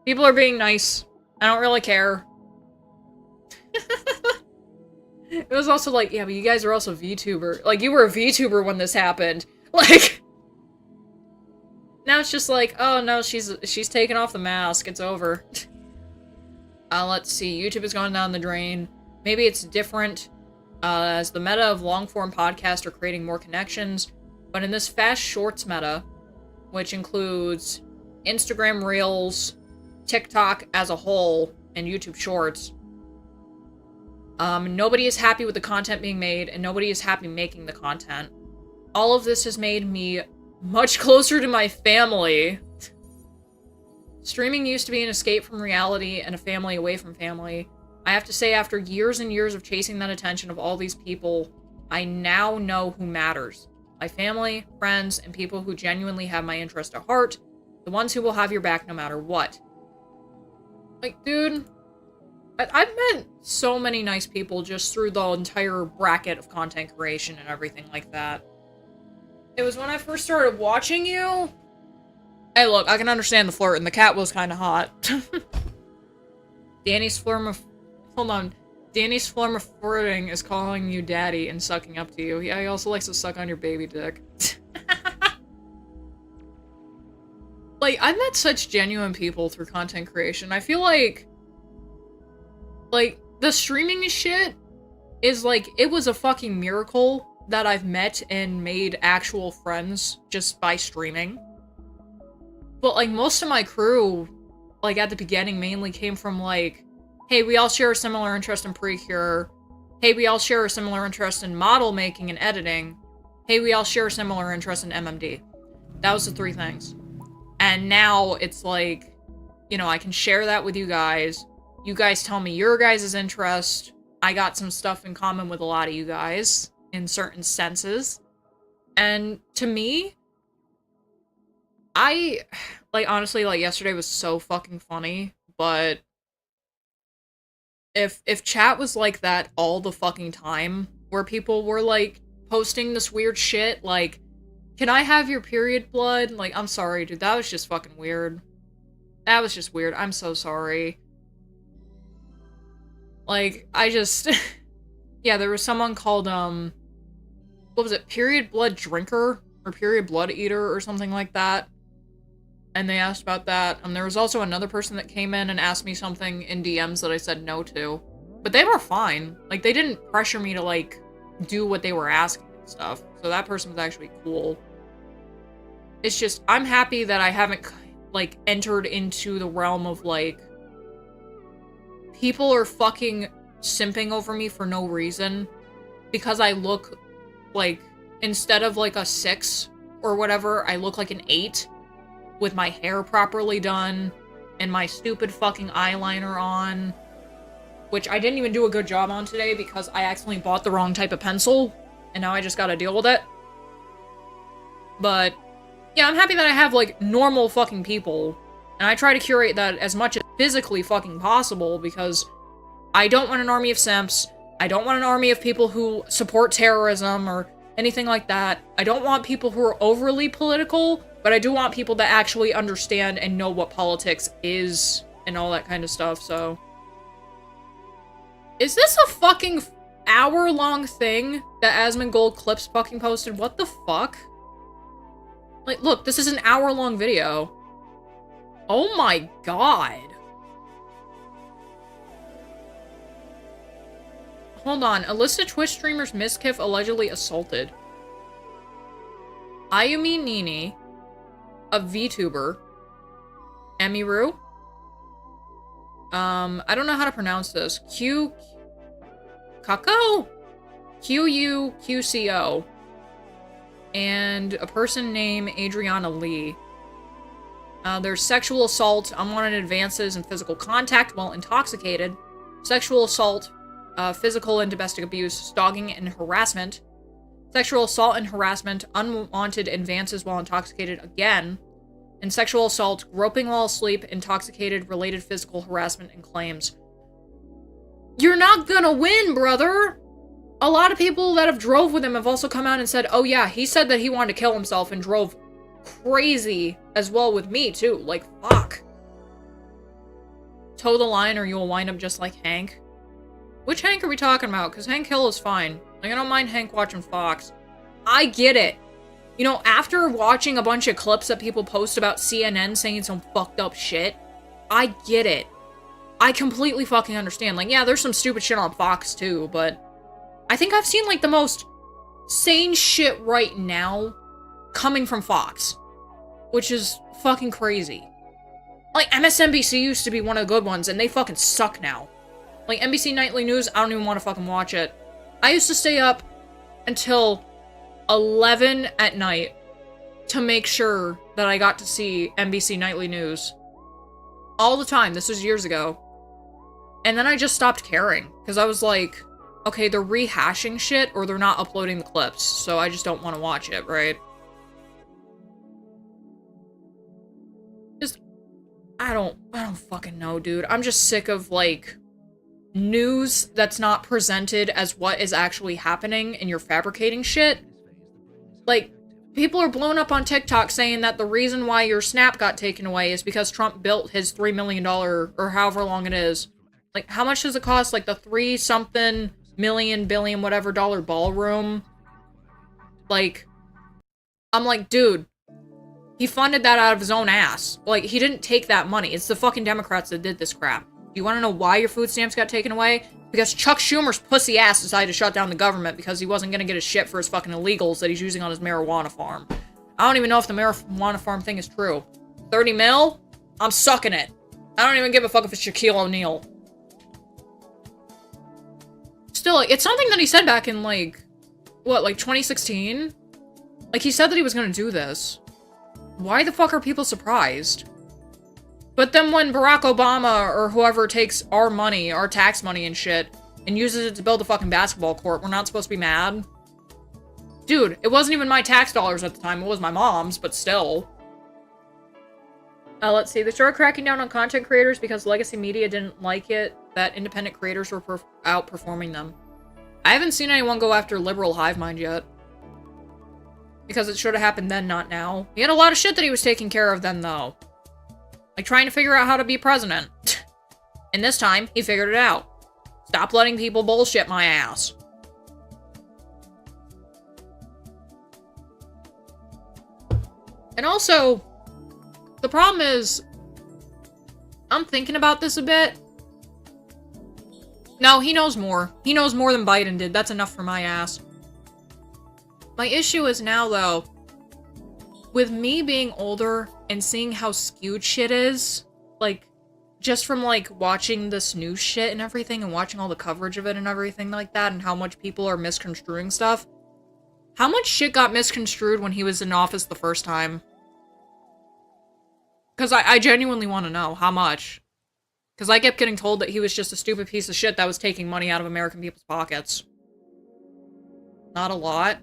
People are being nice. I don't really care. It was also like, yeah, but you guys are also VTuber. Like, you were a VTuber when this happened. Like, now it's just like, oh no, she's taken off the mask. It's over. Let's see. YouTube has gone down the drain. Maybe it's different as the meta of long-form podcasts are creating more connections. But in this fast shorts meta, which includes Instagram Reels, TikTok as a whole, and YouTube Shorts, nobody is happy with the content being made, and nobody is happy making the content. All of this has made me much closer to my family. Streaming used to be an escape from reality and a family away from family. I have to say, after years and years of chasing that attention of all these people, I now know who matters. My family, friends, and people who genuinely have my interest at heart. The ones who will have your back no matter what. Like, dude, I've met so many nice people just through the entire bracket of content creation and everything like that. It was when I first started watching you. Hey, look, I can understand the flirt, and the cat was kind of hot. Danny's form of flirting is calling you daddy and sucking up to you. Yeah, he also likes to suck on your baby dick. Like, I've met such genuine people through content creation. I feel like, the streaming shit is like, it was a fucking miracle that I've met and made actual friends just by streaming. But, like, most of my crew, like, at the beginning mainly came from, like, hey, we all share a similar interest in Precure. Hey, we all share a similar interest in model making and editing. Hey, we all share a similar interest in MMD. That was the three things. And now it's like, you know, I can share that with you guys. You guys tell me your guys' interest. I got some stuff in common with a lot of you guys in certain senses. And to me, honestly, yesterday was so fucking funny, but if chat was like that all the fucking time, where people were, like, posting this weird shit, like, can I have your period blood? Like, I'm sorry, dude, that was just fucking weird. That was just weird. I'm so sorry. Like, I just... yeah, there was someone called, what was it? Period blood drinker? Or period blood eater or something like that. And they asked about that. There was also another person that came in and asked me something in DMs that I said no to. But they were fine. Like, they didn't pressure me to, like, do what they were asking and stuff. So that person was actually cool. It's just, I'm happy that I haven't, like, entered into the realm of, like, people are fucking simping over me for no reason. Because I look, like, instead of, like, a 6 or whatever, I look like an 8. With my hair properly done. And my stupid fucking eyeliner on. Which I didn't even do a good job on today because I accidentally bought the wrong type of pencil. And now I just gotta deal with it. But, yeah, I'm happy that I have, like, normal fucking people. And I try to curate that as much as physically fucking possible because I don't want an army of simps. I don't want an army of people who support terrorism or anything like that. I don't want people who are overly political, but I do want people that actually understand and know what politics is and all that kind of stuff, so... Is this a fucking hour-long thing that Asmongold Clips fucking posted? What the fuck? Like, look, this is an hour-long video. Oh my god. Hold on. A list of Twitch streamers Miskiff allegedly assaulted. Ayumi Nini, a VTuber. Emiru. I don't know how to pronounce this. Kako? QUQCO. And a person named Adriana Lee. There's sexual assault, unwanted advances, and physical contact while intoxicated. Sexual assault, physical and domestic abuse, dogging and harassment. Sexual assault and harassment, unwanted advances while intoxicated again. And sexual assault, groping while asleep, intoxicated, related physical harassment, and claims. You're not gonna win, brother! A lot of people that have drove with him have also come out and said, oh yeah, he said that he wanted to kill himself and drove crazy as well with me, too. Like, fuck. Toe the line or you'll wind up just like Hank. Which Hank are we talking about? Because Hank Hill is fine. Like, I don't mind Hank watching Fox. I get it. You know, after watching a bunch of clips that people post about CNN saying some fucked up shit, I get it. I completely fucking understand. Like, yeah, there's some stupid shit on Fox too, but I think I've seen, like, the most sane shit right now coming from Fox, which is fucking crazy. Like, MSNBC used to be one of the good ones, and they fucking suck now. Like, NBC Nightly News, I don't even want to fucking watch it. I used to stay up until 11 at night to make sure that I got to see NBC Nightly News. All the time. This was years ago. And then I just stopped caring. Because I was like, okay, they're rehashing shit or they're not uploading the clips. So I just don't want to watch it, right? Just, I don't fucking know, dude. I'm just sick of, like, news that's not presented as what is actually happening and you're fabricating shit. Like, people are blown up on TikTok saying that the reason why your Snap got taken away is because Trump built his $3 million, or however long it is. Like, how much does it cost? Like, the 3-something million, billion, whatever dollar ballroom? Like, I'm like, dude, he funded that out of his own ass. Like, he didn't take that money. It's the fucking Democrats that did this crap. You want to know why your food stamps got taken away? Because Chuck Schumer's pussy ass decided to shut down the government because he wasn't going to get his shit for his fucking illegals that he's using on his marijuana farm. I don't even know if the marijuana farm thing is true. 30 mil? I'm sucking it. I don't even give a fuck if it's Shaquille O'Neal. Still, it's something that he said back in, like, what, like 2016? Like, he said that he was going to do this. Why the fuck are people surprised? But then when Barack Obama or whoever takes our money, our tax money and shit, and uses it to build a fucking basketball court, we're not supposed to be mad? Dude, it wasn't even my tax dollars at the time, it was my mom's, but still. Let's see, they started cracking down on content creators because legacy media didn't like it that independent creators were outperforming them. I haven't seen anyone go after liberal hive mind yet. Because it should have happened then, not now. He had a lot of shit that he was taking care of then, though. Like trying to figure out how to be president. And this time, he figured it out. Stop letting people bullshit my ass. And also, the problem is, I'm thinking about this a bit. No, he knows more. He knows more than Biden did. That's enough for my ass. My issue is now, though, with me being older and seeing how skewed shit is, like, just from, like, watching this news shit and everything and watching all the coverage of it and everything like that and how much people are misconstruing stuff. How much shit got misconstrued when he was in office the first time? Because I genuinely want to know how much. Because I kept getting told that he was just a stupid piece of shit that was taking money out of American people's pockets. Not a lot.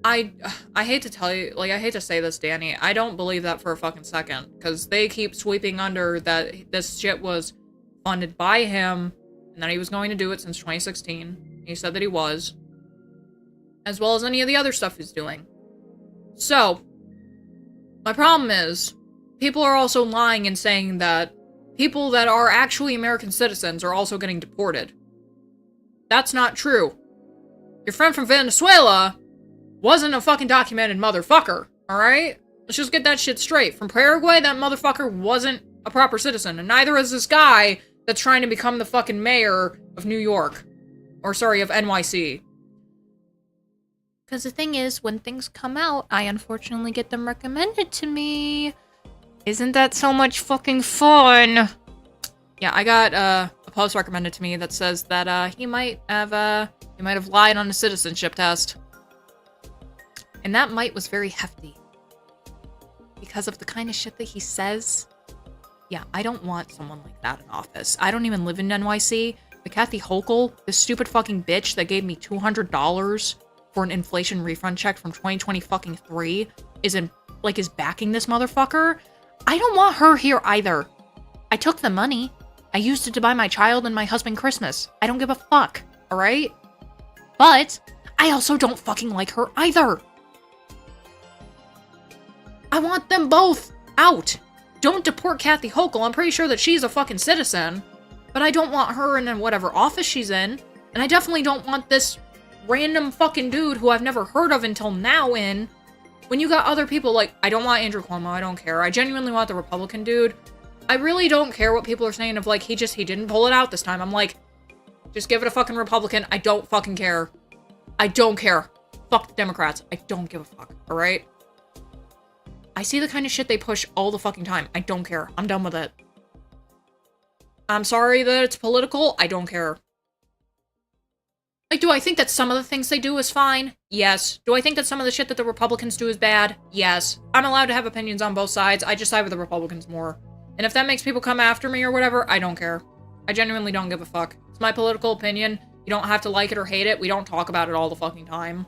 I hate to tell you, like, I hate to say this, Danny. I don't believe that for a fucking second. Because they keep sweeping under that this shit was funded by him. And that he was going to do it since 2016. He said that he was. As well as any of the other stuff he's doing. So, my problem is, people are also lying and saying that people that are actually American citizens are also getting deported. That's not true. Your friend from Venezuela wasn't a fucking documented motherfucker, alright? Let's just get that shit straight. From Paraguay, that motherfucker wasn't a proper citizen, and neither is this guy that's trying to become the fucking mayor of New York. Or, sorry, of NYC. Because the thing is, when things come out, I unfortunately get them recommended to me. Isn't that so much fucking fun? Yeah, I got a post recommended to me that says that he might have lied on a citizenship test. And that might was very hefty. Because of the kind of shit that he says. Yeah, I don't want someone like that in office. I don't even live in NYC. The Kathy Hochul, this stupid fucking bitch that gave me $200 for an inflation refund check from 2023 is backing this motherfucker. I don't want her here either. I took the money. I used it to buy my child and my husband Christmas. I don't give a fuck, alright? But I also don't fucking like her either. I want them both out. Don't deport Kathy Hochul. I'm pretty sure that she's a fucking citizen. But I don't want her in whatever office she's in. And I definitely don't want this random fucking dude who I've never heard of until now in. When you got other people like, I don't want Andrew Cuomo, I don't care. I genuinely want the Republican dude. I really don't care what people are saying of like, he didn't pull it out this time. I'm like, just give it a fucking Republican. I don't fucking care. I don't care. Fuck the Democrats. I don't give a fuck, alright? I see the kind of shit they push all the fucking time. I don't care. I'm done with it. I'm sorry that it's political. I don't care. Like, do I think that some of the things they do is fine? Yes. Do I think that some of the shit that the Republicans do is bad? Yes. I'm allowed to have opinions on both sides. I just side with the Republicans more. And if that makes people come after me or whatever, I don't care. I genuinely don't give a fuck. It's my political opinion. You don't have to like it or hate it. We don't talk about it all the fucking time.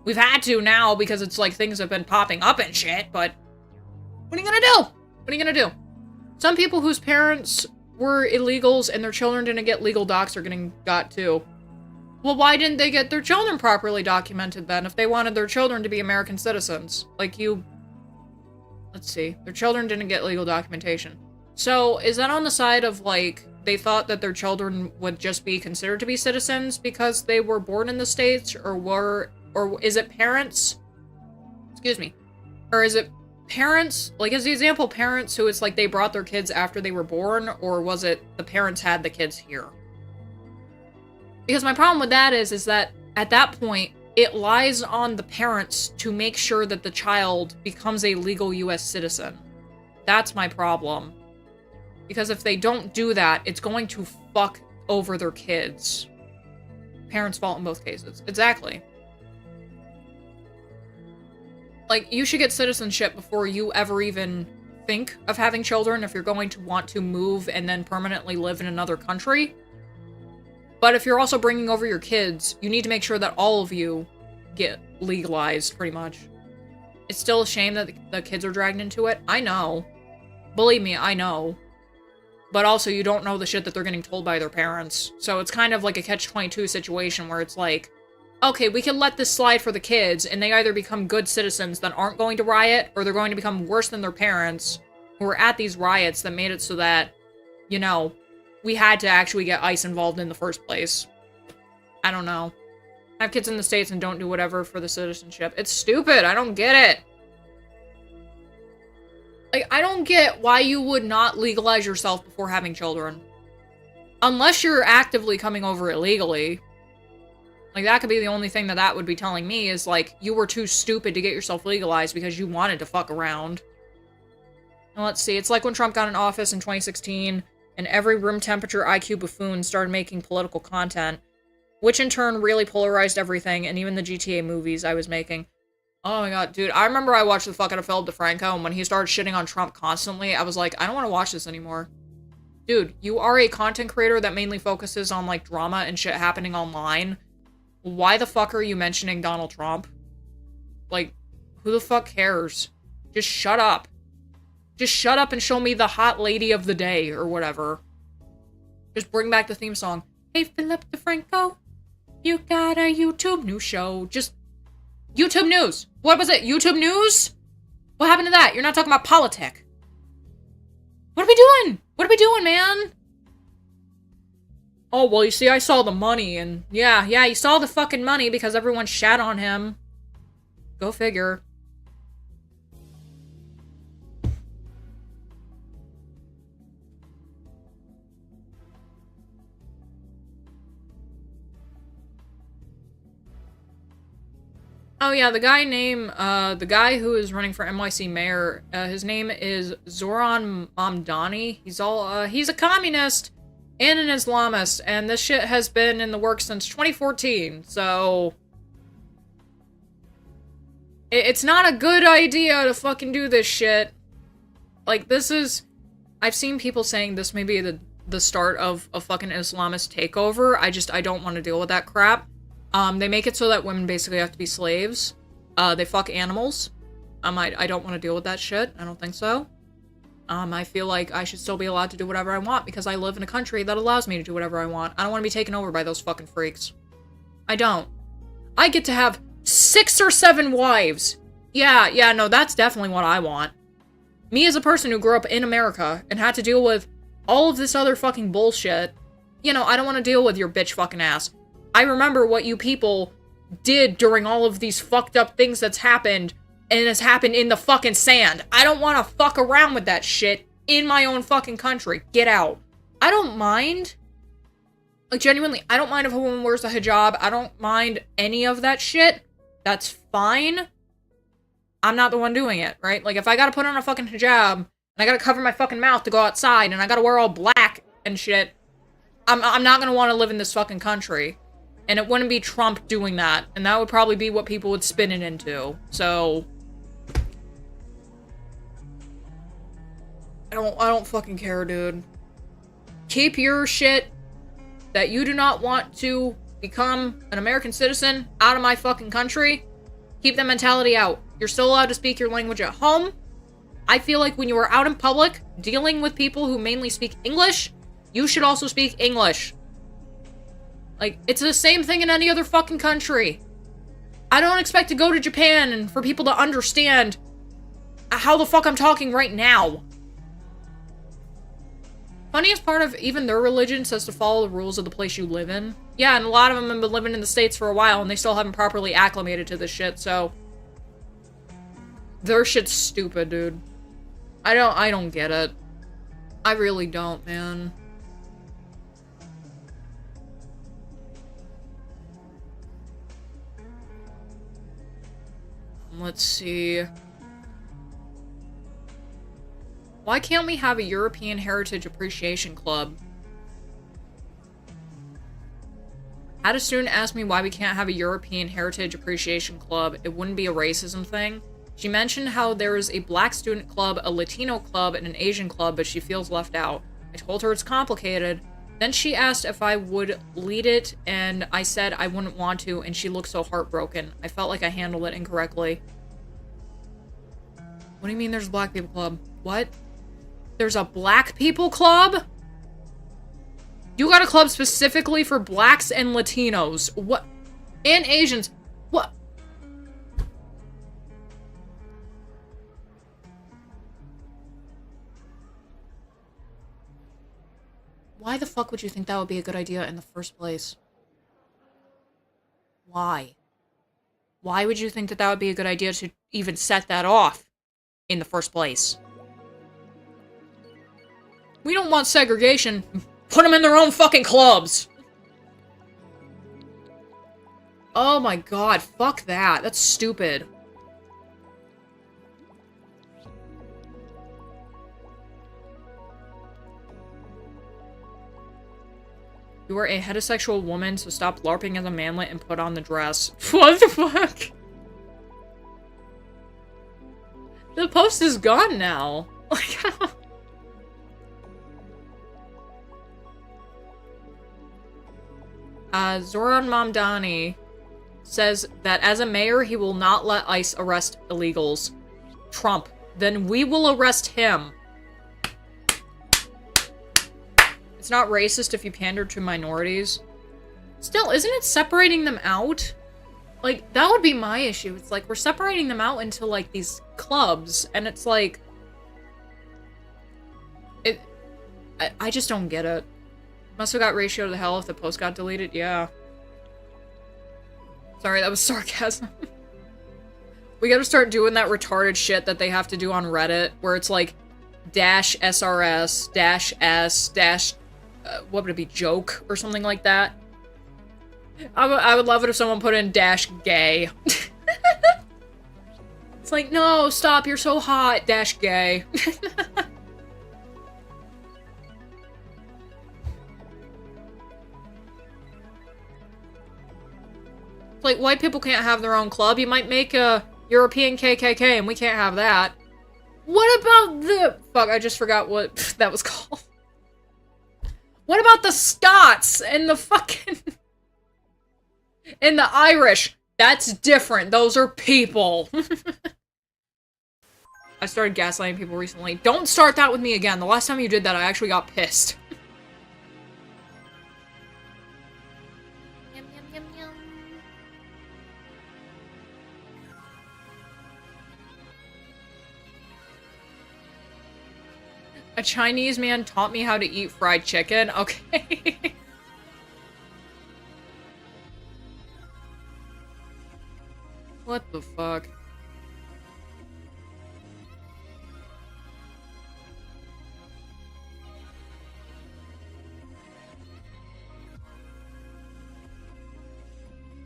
We've had to now because it's like things have been popping up and shit, but what are you gonna do? What are you gonna do? Some people whose parents were illegals and their children didn't get legal docs are getting got too. Well, why didn't they get their children properly documented then if they wanted their children to be American citizens? Like let's see, their children didn't get legal documentation. So is that on the side of like, they thought that their children would just be considered to be citizens because they were born in the States or is it parents? Excuse me. Or is it parents? Like, is the example parents who it's like they brought their kids after they were born, or was it the parents had the kids here? Because my problem with that is that at that point, it lies on the parents to make sure that the child becomes a legal US citizen. That's my problem. Because if they don't do that, it's going to fuck over their kids. Parents' fault in both cases. Exactly. Like, you should get citizenship before you ever even think of having children if you're going to want to move and then permanently live in another country. But if you're also bringing over your kids, you need to make sure that all of you get legalized, pretty much. It's still a shame that the kids are dragged into it. I know. Believe me, I know. but also you don't know the shit that they're getting told by their parents. So it's kind of like a catch-22 situation where it's like, okay, we can let this slide for the kids, and they either become good citizens that aren't going to riot, or they're going to become worse than their parents who were at these riots that made it so that, you know, we had to actually get ICE involved in the first place. I don't know. Have kids in the States and don't do whatever for the citizenship. It's stupid. I don't get it. Like, I don't get why you would not legalize yourself before having children. Unless you're actively coming over illegally. Like, that could be the only thing that that would be telling me is, like, you were too stupid to get yourself legalized because you wanted to fuck around. And let's see, it's like when Trump got in office in 2016, and every room temperature IQ buffoon started making political content, which in turn really polarized everything, and even the GTA movies I was making. Oh my god, dude, I remember I watched the fuck out of Philip DeFranco, and when he started shitting on Trump constantly, I was like, I don't want to watch this anymore. Dude, you are a content creator that mainly focuses on, like, drama and shit happening online. Why the fuck are you mentioning Donald Trump? Like, who the fuck cares? Just shut up. Just shut up and show me the hot lady of the day, or whatever. Just bring back the theme song. Hey, Philip DeFranco, you got a YouTube news show. Just, YouTube news. What was it? YouTube news? What happened to that? You're not talking about politic. What are we doing? What are we doing, man? Oh, well, you see, I saw the money, and yeah, you saw the fucking money because everyone shat on him. Go figure. Oh yeah, the guy who is running for NYC mayor, his name is Zoran Mamdani. He's a communist and an Islamist, and this shit has been in the works since 2014, so... It's not a good idea to fucking do this shit. Like, this is... I've seen people saying this may be the start of a fucking Islamist takeover. I don't want to deal with that crap. They make it so that women basically have to be slaves. They fuck animals. I don't want to deal with that shit. I don't think so. I feel like I should still be allowed to do whatever I want because I live in a country that allows me to do whatever I want. I don't want to be taken over by those fucking freaks. I don't. I get to have 6 or 7 wives. Yeah, no, that's definitely what I want. Me as a person who grew up in America and had to deal with all of this other fucking bullshit, you know, I don't want to deal with your bitch fucking ass. I remember what you people did during all of these fucked up things that's happened, and has happened in the fucking sand. I don't want to fuck around with that shit in my own fucking country. Get out. I don't mind. Like, genuinely, I don't mind if a woman wears a hijab. I don't mind any of that shit. That's fine. I'm not the one doing it, right? Like, if I gotta put on a fucking hijab, and I gotta cover my fucking mouth to go outside, and I gotta wear all black and shit, I'm not gonna want to live in this fucking country. And it wouldn't be Trump doing that. And that would probably be what people would spin it into. So... I don't fucking care, dude. Keep your shit that you do not want to become an American citizen out of my fucking country. Keep that mentality out. You're still allowed to speak your language at home. I feel like when you are out in public, dealing with people who mainly speak English, you should also speak English. Like, it's the same thing in any other fucking country. I don't expect to go to Japan and for people to understand how the fuck I'm talking right now. Funniest part of even their religion says to follow the rules of the place you live in. Yeah, and a lot of them have been living in the States for a while and they still haven't properly acclimated to this shit, so... Their shit's stupid, dude. I don't get it. I really don't, man. Let's see. Why can't we have a European Heritage Appreciation Club? Had a student ask me why we can't have a European Heritage Appreciation Club. It wouldn't be a racism thing. She mentioned how there is a black student club, a Latino club, and an Asian club, but she feels left out. I told her it's complicated. Then she asked if I would lead it, and I said I wouldn't want to, and she looked so heartbroken. I felt like I handled it incorrectly. What do you mean there's a black people club? What? There's a black people club? You got a club specifically for blacks and Latinos. What? And Asians. What? Why the fuck would you think that would be a good idea in the first place? Why? Why would you think that that would be a good idea to even set that off in the first place? We don't want segregation. Put them in their own fucking clubs. Oh my god, fuck that. That's stupid. You are a heterosexual woman, so stop LARPing as a manlet and put on the dress. What the fuck? The post is gone now. Like, Zoran Mamdani says that as a mayor, he will not let ICE arrest illegals. Trump. Then we will arrest him. It's not racist if you pander to minorities. Still, isn't it separating them out? Like, that would be my issue. It's like, we're separating them out into, like, these clubs, and it's like... I just don't get it. Must have got ratio to the hell if the post got deleted, yeah. Sorry, that was sarcasm. We gotta start doing that retarded shit that they have to do on Reddit, where it's like, dash SRS, dash S, dash... what would it be, joke? Or something like that. I would love it if someone put in dash gay. It's like, no, stop, you're so hot, dash gay. It's like, white people can't have their own club. You might make a European KKK and we can't have that. What about the... Fuck, I just forgot what that was called. What about the Scots and the fucking... and the Irish? That's different. Those are people. I started gaslighting people recently. Don't start that with me again. The last time you did that, I actually got pissed. Yum, yum, yum, yum. A Chinese man taught me how to eat fried chicken. Okay. What the fuck?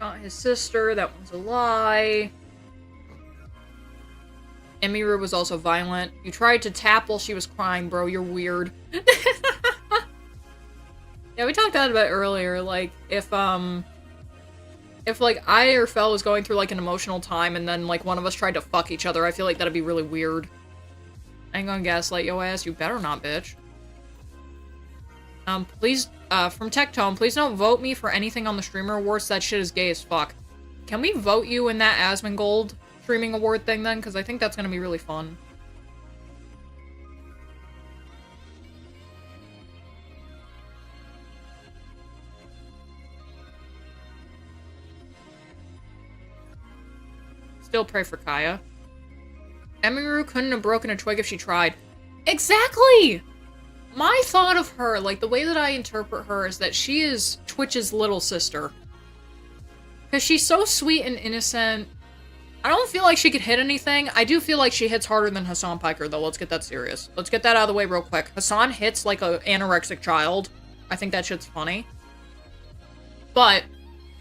Not his sister, that one's a lie. Emiru was also violent. You tried to tap while she was crying, bro. You're weird. Yeah, we talked about it earlier. Like, if like, I or Fel was going through, like, an emotional time and then, like, one of us tried to fuck each other, I feel like that'd be really weird. I ain't gonna gaslight your ass. You better not, bitch. Please, from Tectone, please don't vote me for anything on the Streamer Awards. That shit is gay as fuck. Can we vote you in that Asmongold streaming award thing then? Because I think that's gonna be really fun. Still pray for Kaya. Emiru couldn't have broken a twig if she tried. Exactly! My thought of her, like, the way that I interpret her is that she is Twitch's little sister. Because she's so sweet and innocent. I don't feel like she could hit anything. I do feel like she hits harder than Hassan Piker, though. Let's get that serious. Let's get that out of the way real quick. Hassan hits like an anorexic child. I think that shit's funny. But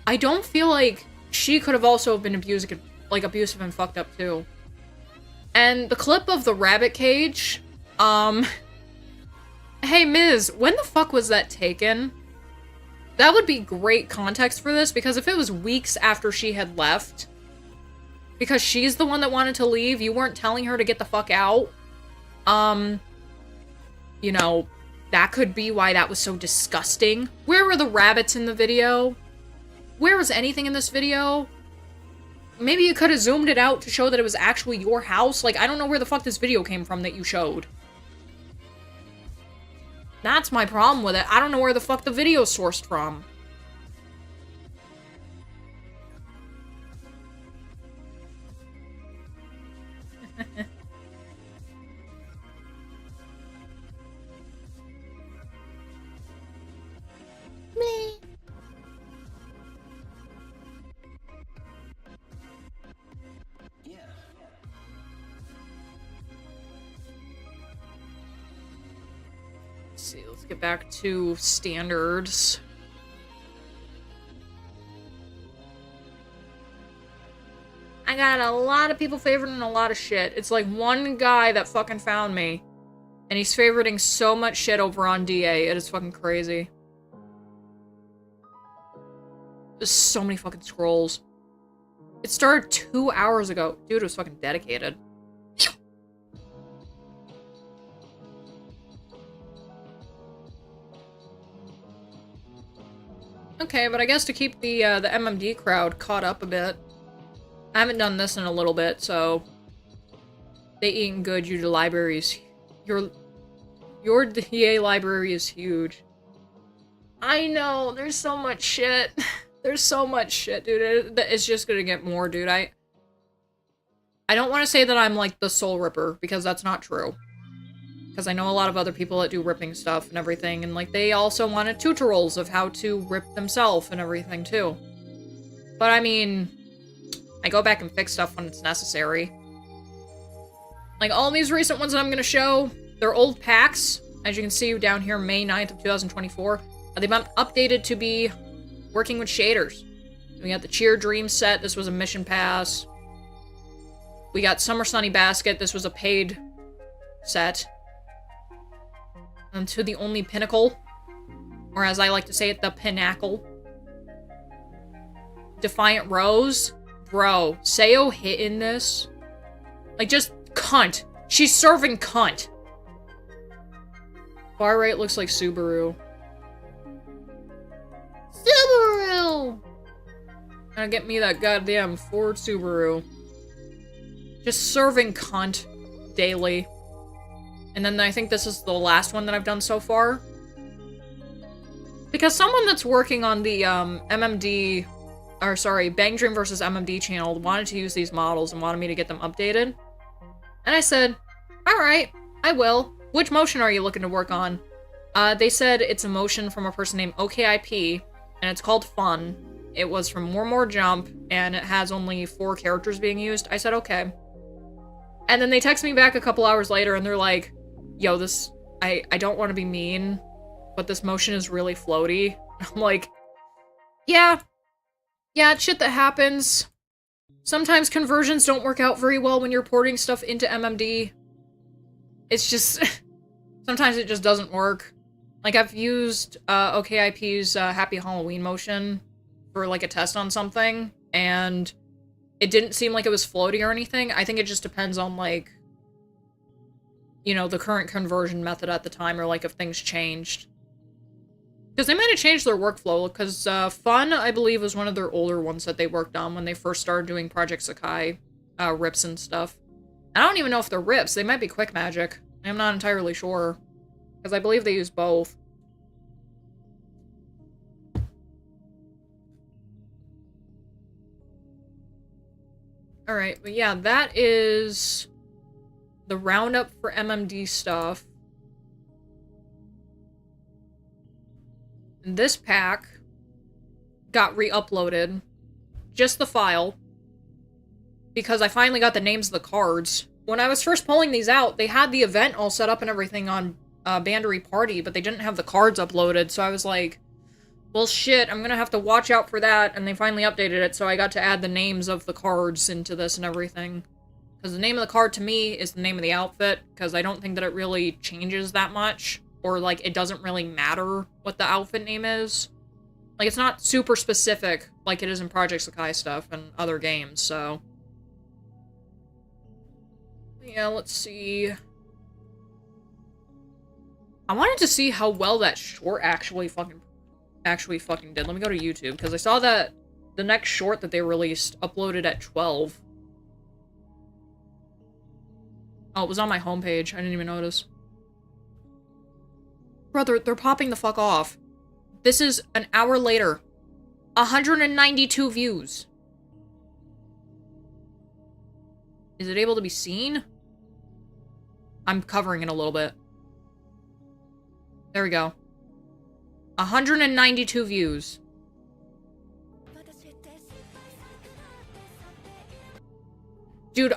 I don't feel like she could have also been abusive and fucked up, too. And the clip of the rabbit cage, hey, Miz, when the fuck was that taken? That would be great context for this, because if it was weeks after she had left, because she's the one that wanted to leave, you weren't telling her to get the fuck out, you know, that could be why that was so disgusting. Where were the rabbits in the video? Where was anything in this video? Maybe you could have zoomed it out to show that it was actually your house. Like, I don't know where the fuck this video came from that you showed. That's my problem with it. I don't know where the fuck the video's sourced from. Me. Let's see, let's get back to standards. I got a lot of people favoriting a lot of shit. It's like one guy that fucking found me, and he's favoriting so much shit over on DA. It is fucking crazy. There's so many fucking scrolls. It started 2 hours ago. Dude was fucking dedicated. Okay, but I guess to keep the MMD crowd caught up a bit. I haven't done this in a little bit, so they eating good. Your libraries, your DA library is huge. I know, there's so much shit. There's so much shit, dude. It's just gonna get more, dude. I don't want to say that I'm like the soul ripper, because that's not true. Because I know a lot of other people that do ripping stuff and everything, and like they also wanted tutorials of how to rip themselves and everything too. But I mean, I go back and fix stuff when it's necessary. Like all these recent ones that I'm gonna show, they're old packs. As you can see down here, May 9th of 2024. They've been updated to be working with shaders. We got the Cheer Dream set. This was a mission pass. We got Summer Sunny Basket. This was a paid set. And to the only pinnacle, or as I like to say it, the pinnacle. Defiant Rose. Bro, Sayo hitting this. Like, just cunt. She's serving cunt. Far right looks like Subaru. Subaru! Gotta get me that goddamn Ford Subaru. Just serving cunt daily. And then I think this is the last one that I've done so far. Because someone that's working on the MMD, or sorry, Bang Dream vs. MMD channel wanted to use these models and wanted me to get them updated. And I said, alright, I will. Which motion are you looking to work on? They said it's a motion from a person named OKIP, and it's called Fun. It was from More Jump, and it has only 4 characters being used. I said, okay. And then they text me back a couple hours later, and they're like, yo, this, I don't want to be mean, but this motion is really floaty. I'm like, yeah, it's shit that happens. Sometimes conversions don't work out very well when you're porting stuff into MMD. It's just, sometimes it just doesn't work. Like, I've used OKIP's Happy Halloween motion for, like, a test on something, and it didn't seem like it was floaty or anything. I think it just depends on, like, you know, the current conversion method at the time, or, like, if things changed. Because they might have changed their workflow, because Fun, I believe, was one of their older ones that they worked on when they first started doing Project Sakai rips and stuff. I don't even know if they're rips. They might be quick magic. I'm not entirely sure. Because I believe they use both. Alright, but yeah, that is the roundup for MMD stuff. And this pack got re-uploaded. Just the file. Because I finally got the names of the cards. When I was first pulling these out, they had the event all set up and everything on Bandery Party, but they didn't have the cards uploaded, so I was like, well shit, I'm gonna have to watch out for that, and they finally updated it, so I got to add the names of the cards into this and everything. Because the name of the card to me is the name of the outfit, because I don't think that it really changes that much, or like, it doesn't really matter what the outfit name is. Like, it's not super specific like it is in Project Sakai stuff and other games, so... yeah, let's see. I wanted to see how well that short actually fucking did. Let me go to YouTube, because I saw that the next short that they released uploaded at 12. Oh, it was on my homepage. I didn't even notice. Brother, they're popping the fuck off. This is an hour later. 192 views. Is it able to be seen? I'm covering it a little bit. There we go. 192 views. Dude,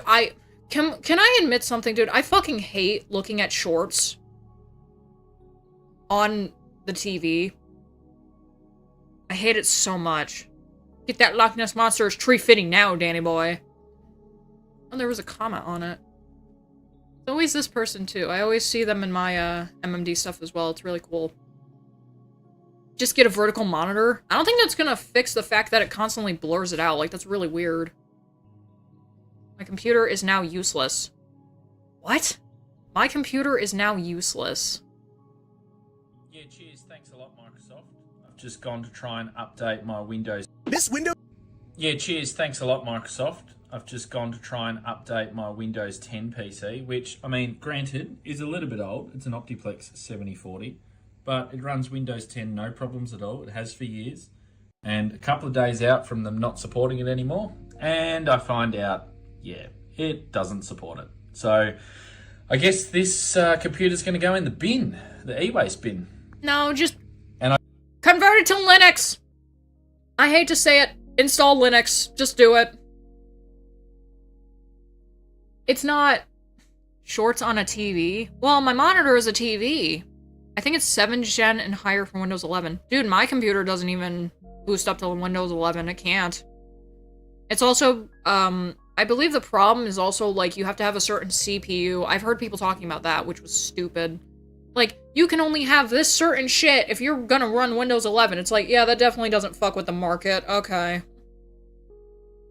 Can I admit something, dude? I fucking hate looking at shorts on the TV. I hate it so much. Get that Loch Ness Monster's tree fitting now, Danny boy. Oh, there was a comment on it. It's always this person, too. I always see them in my, MMD stuff as well. It's really cool. Just get a vertical monitor. I don't think that's gonna fix the fact that it constantly blurs it out. Like, that's really weird. My computer is now useless. What? My computer is now useless. Yeah, cheers. Thanks a lot, Microsoft. I've just gone to try and update my Windows. This window. Yeah, cheers. Thanks a lot, Microsoft. I've just gone to try and update my Windows 10 PC, which, I mean, granted, is a little bit old. It's an Optiplex 7040, but it runs Windows 10 no problems at all. It has for years. And a couple of days out from them not supporting it anymore, and I find out, yeah, it doesn't support it. So I guess this computer's going to go in the bin, the e-waste bin. No, just convert it to Linux. I hate to say it. Install Linux. Just do it. It's not shorts on a TV. Well, my monitor is a TV. I think it's 7th gen and higher for Windows 11. Dude, my computer doesn't even boost up to Windows 11. It can't. It's also, I believe the problem is also, like, you have to have a certain CPU. I've heard people talking about that, which was stupid. Like, you can only have this certain shit if you're gonna run Windows 11. It's like, yeah, that definitely doesn't fuck with the market. Okay.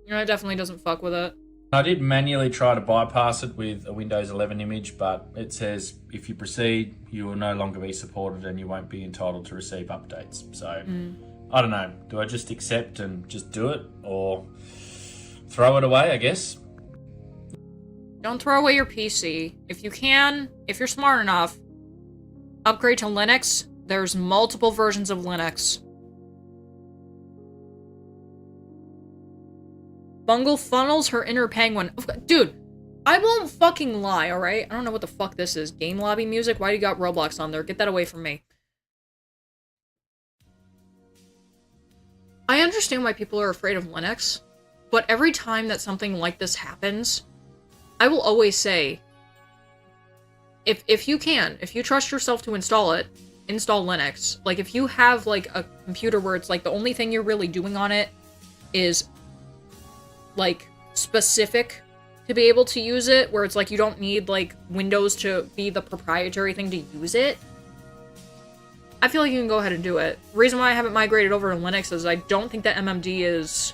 You know, it definitely doesn't fuck with it. I did manually try to bypass it with a Windows 11 image, but it says if you proceed, you will no longer be supported and you won't be entitled to receive updates. So, I don't know. Do I just accept and just do it, or throw it away, I guess? Don't throw away your PC. If you can, if you're smart enough, upgrade to Linux. There's multiple versions of Linux. Bungle funnels her inner penguin. Dude, I won't fucking lie, alright? I don't know what the fuck this is. Game lobby music? Why do you got Roblox on there? Get that away from me. I understand why people are afraid of Linux, but every time that something like this happens, I will always say, if you can, if you trust yourself to install it, install Linux. Like, if you have, like, a computer where it's, like, the only thing you're really doing on it is, like, specific to be able to use it, where it's, like, you don't need, like, Windows to be the proprietary thing to use it, I feel like you can go ahead and do it. The reason why I haven't migrated over to Linux is I don't think that MMD is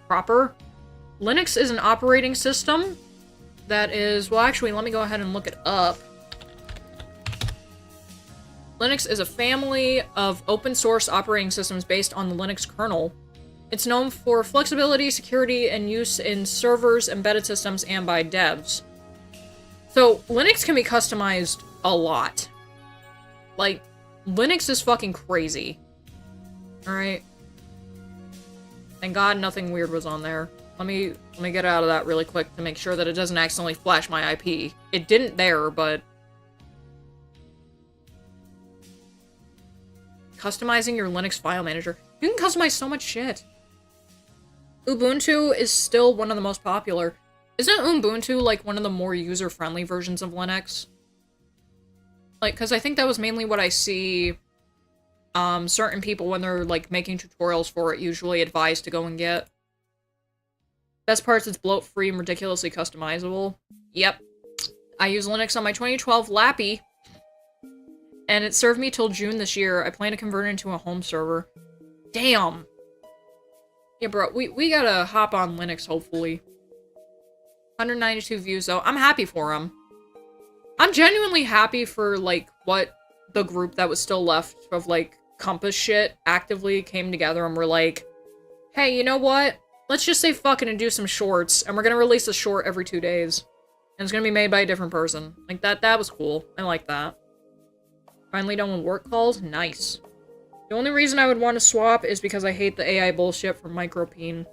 proper. Linux is an operating system that is, well, actually, let me go ahead and look it up. Linux is a family of open source operating systems based on the Linux kernel. It's known for flexibility, security, and use in servers, embedded systems, and by devs. So, Linux can be customized a lot. Like, Linux is fucking crazy. Alright? Thank God nothing weird was on there. Let me get out of that really quick to make sure that it doesn't accidentally flash my IP. It didn't there, but... Customizing your Linux file manager. You can customize so much shit. Ubuntu is still one of the most popular. Isn't Ubuntu, like, one of the more user-friendly versions of Linux? Like, because I think that was mainly what I see, certain people, when they're, like, making tutorials for it, usually advise to go and get. Best part is it's bloat-free and ridiculously customizable. Yep. I use Linux on my 2012 Lappy, and it served me till June this year. I plan to convert it into a home server. Damn! Yeah, bro, we gotta hop on Linux, hopefully. 192 views, though. I'm happy for them. I'm genuinely happy for, like, what the group that was still left of, like, Compass shit actively came together and were like, hey, you know what? Let's just say fucking and do some shorts, and we're gonna release a short every 2 days. And it's gonna be made by a different person. Like, that was cool. I like that. Finally done with work calls? Nice. The only reason I would want to swap is because I hate the AI bullshit from Micropeen.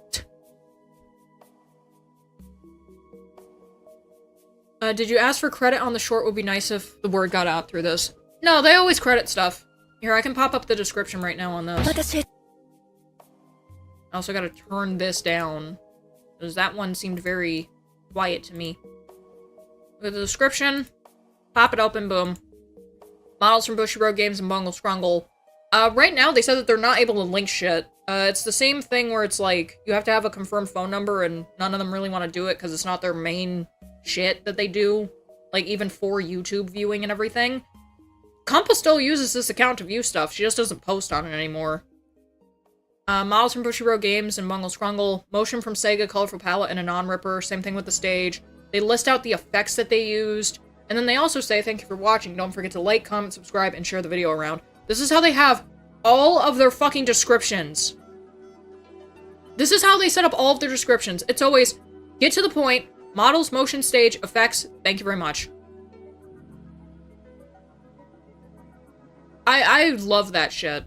Did you ask for credit on the short? Would be nice if the word got out through this. No, they always credit stuff. Here, I can pop up the description right now on this. I also gotta turn this down, because that one seemed very quiet to me. With the description, pop it open, boom. Models from Bushiroad Games and Bungle ScrOngle. Right now, they said that they're not able to link shit. It's the same thing where it's like, you have to have a confirmed phone number, and none of them really want to do it because it's not their main shit that they do. Like, even for YouTube viewing and everything. Compa still uses this account to view stuff, she just doesn't post on it anymore. Models from Bushiroad Games and Bungle ScrOngle. Motion from Sega, Colorful Palette, and a non-ripper. Same thing with the stage. They list out the effects that they used. And then they also say, thank you for watching. Don't forget to like, comment, subscribe, and share the video around. This is how they have all of their fucking descriptions. This is how they set up all of their descriptions. It's always, get to the point, models, motion, stage, effects, thank you very much. I love that shit.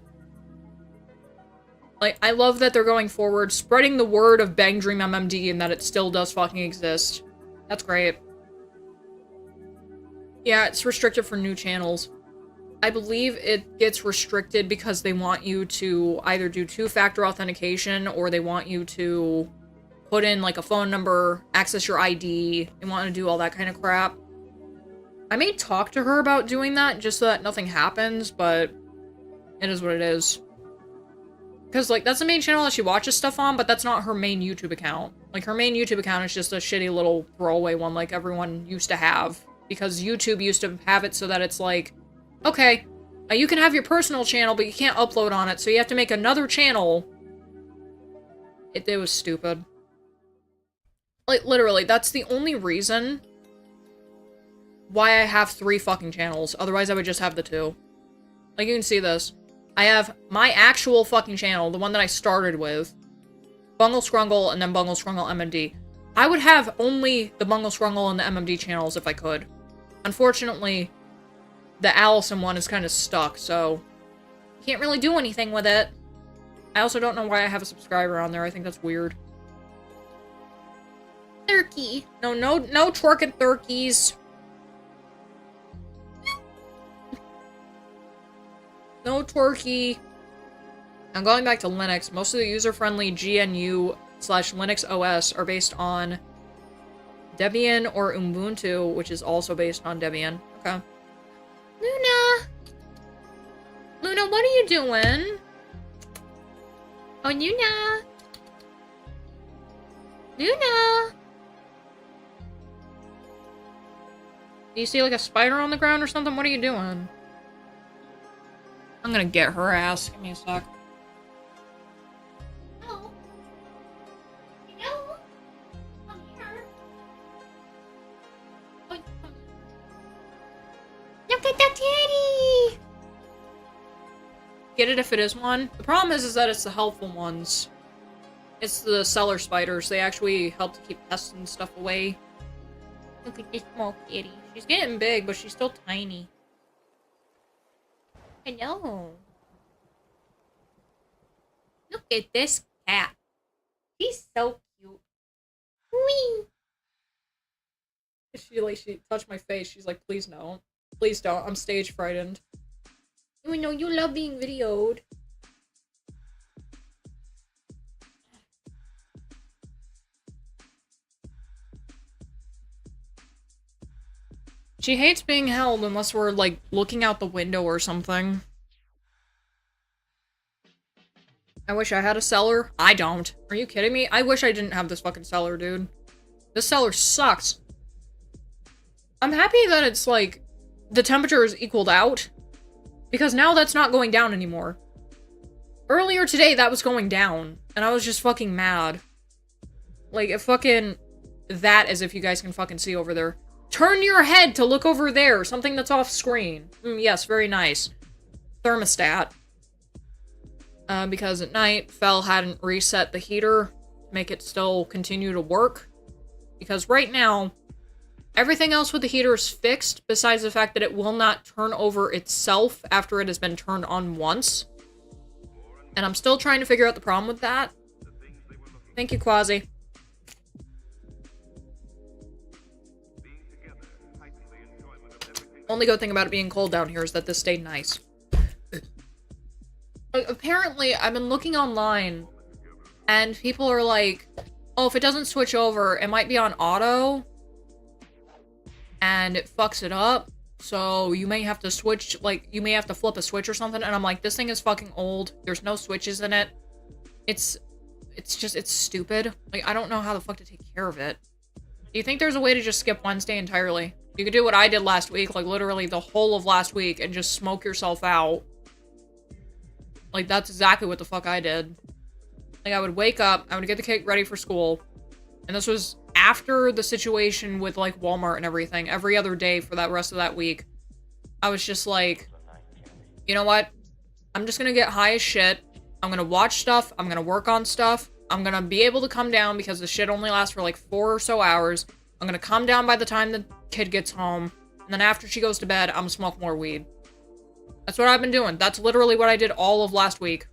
Like, I love that they're going forward, spreading the word of Bang Dream MMD and that it still does fucking exist. That's great. Yeah, it's restricted for new channels. I believe it gets restricted because they want you to either do two-factor authentication or they want you to put in, like, a phone number, access your ID, they want to do all that kind of crap. I may talk to her about doing that just so that nothing happens, but it is what it is. Because, like, that's the main channel that she watches stuff on, but that's not her main YouTube account. Like, her main YouTube account is just a shitty little throwaway one like everyone used to have. Because YouTube used to have it so that it's like, okay, you can have your personal channel, but you can't upload on it, so you have to make another channel. It was stupid. Like, literally, that's the only reason why I have 3 fucking channels. Otherwise, I would just have the 2. Like, you can see this. I have my actual fucking channel, the one that I started with, Bungle ScrOngle, and then Bungle ScrOngle MMD. I would have only the Bungle ScrOngle and the MMD channels if I could. Unfortunately, the Allison one is kind of stuck, so can't really do anything with it. I also don't know why I have a subscriber on there. I think that's weird. Turkey. No twerking turkeys. No twerky. Now going back to Linux, most of the user-friendly GNU/Linux OS are based on Debian or Ubuntu, which is also based on Debian. Okay. Luna! Luna, what are you doing? Oh, Luna! Luna! Do you see like a spider on the ground or something? What are you doing? I'm gonna get her ass. Give me a sec. No. No. Come here. Look at the titty! Get it if it is one. The problem is that it's the helpful ones. It's the cellar spiders. They actually help to keep pests and stuff away. Look at this small kitty. She's getting big, but she's still tiny. Hello. Look at this cat. She's so cute. Whee! She touched my face. She's like, please no. Please don't. I'm stage frightened. You know you love being videoed. She hates being held unless we're, like, looking out the window or something. I wish I had a cellar. I don't. Are you kidding me? I wish I didn't have this fucking cellar, dude. This cellar sucks. I'm happy that it's, like, the temperature is equaled out. Because now that's not going down anymore. Earlier today, that was going down. And I was just fucking mad. Like, if fucking... That, as if you guys can fucking see over there. Turn your head to look over there. Something that's off screen. Yes, very nice. Thermostat. Because at night, Fel hadn't reset the heater to make it still continue to work. Because right now, Everything else with the heater is fixed, besides the fact that it will not turn over itself after it has been turned on once. And I'm still trying to figure out the problem with that. Thank you, Quasi. Only good thing about it being cold down here is that this stayed nice. Apparently, I've been looking online, and people are like, oh, if it doesn't switch over, it might be on auto, and it fucks it up, so you may have to switch, like, you may have to flip a switch or something, and I'm like, this thing is fucking old, there's no switches in it, it's stupid. Like, I don't know how the fuck to take care of it. Do you think there's a way to just skip Wednesday entirely? You could do what I did last week, like, literally the whole of last week, and just smoke yourself out. Like, that's exactly what the fuck I did. Like, I would wake up, I would get the kid ready for school, and this was after the situation with, like, Walmart and everything, every other day for that rest of that week. I was just like, you know what? I'm just gonna get high as shit, I'm gonna watch stuff, I'm gonna work on stuff, I'm gonna be able to come down because the shit only lasts for, like, 4 or so hours. I'm gonna come down by the time the kid gets home, and then after she goes to bed, I'm gonna smoke more weed. That's what I've been doing. That's literally what I did all of last week.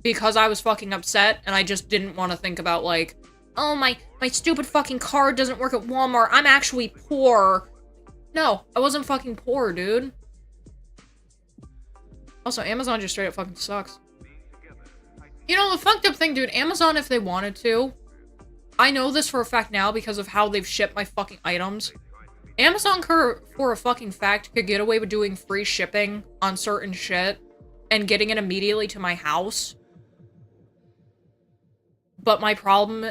Because I was fucking upset, and I just didn't want to think about, like, oh, my stupid fucking card doesn't work at Walmart. I'm actually poor. No, I wasn't fucking poor, dude. Also, Amazon just straight up fucking sucks. You know, the fucked up thing, dude, Amazon, if they wanted to, I know this for a fact now because of how they've shipped my fucking items. Amazon, for a fucking fact, could get away with doing free shipping on certain shit and getting it immediately to my house. But my problem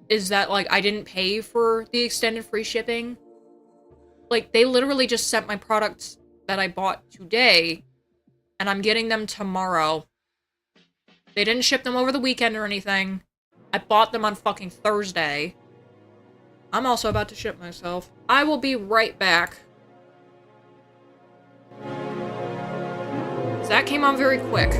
is that, like, I didn't pay for the extended free shipping. Like, they literally just sent my products that I bought today, and I'm getting them tomorrow. They didn't ship them over the weekend or anything. I bought them on fucking Thursday. I'm also about to ship myself. I will be right back. That came on very quick.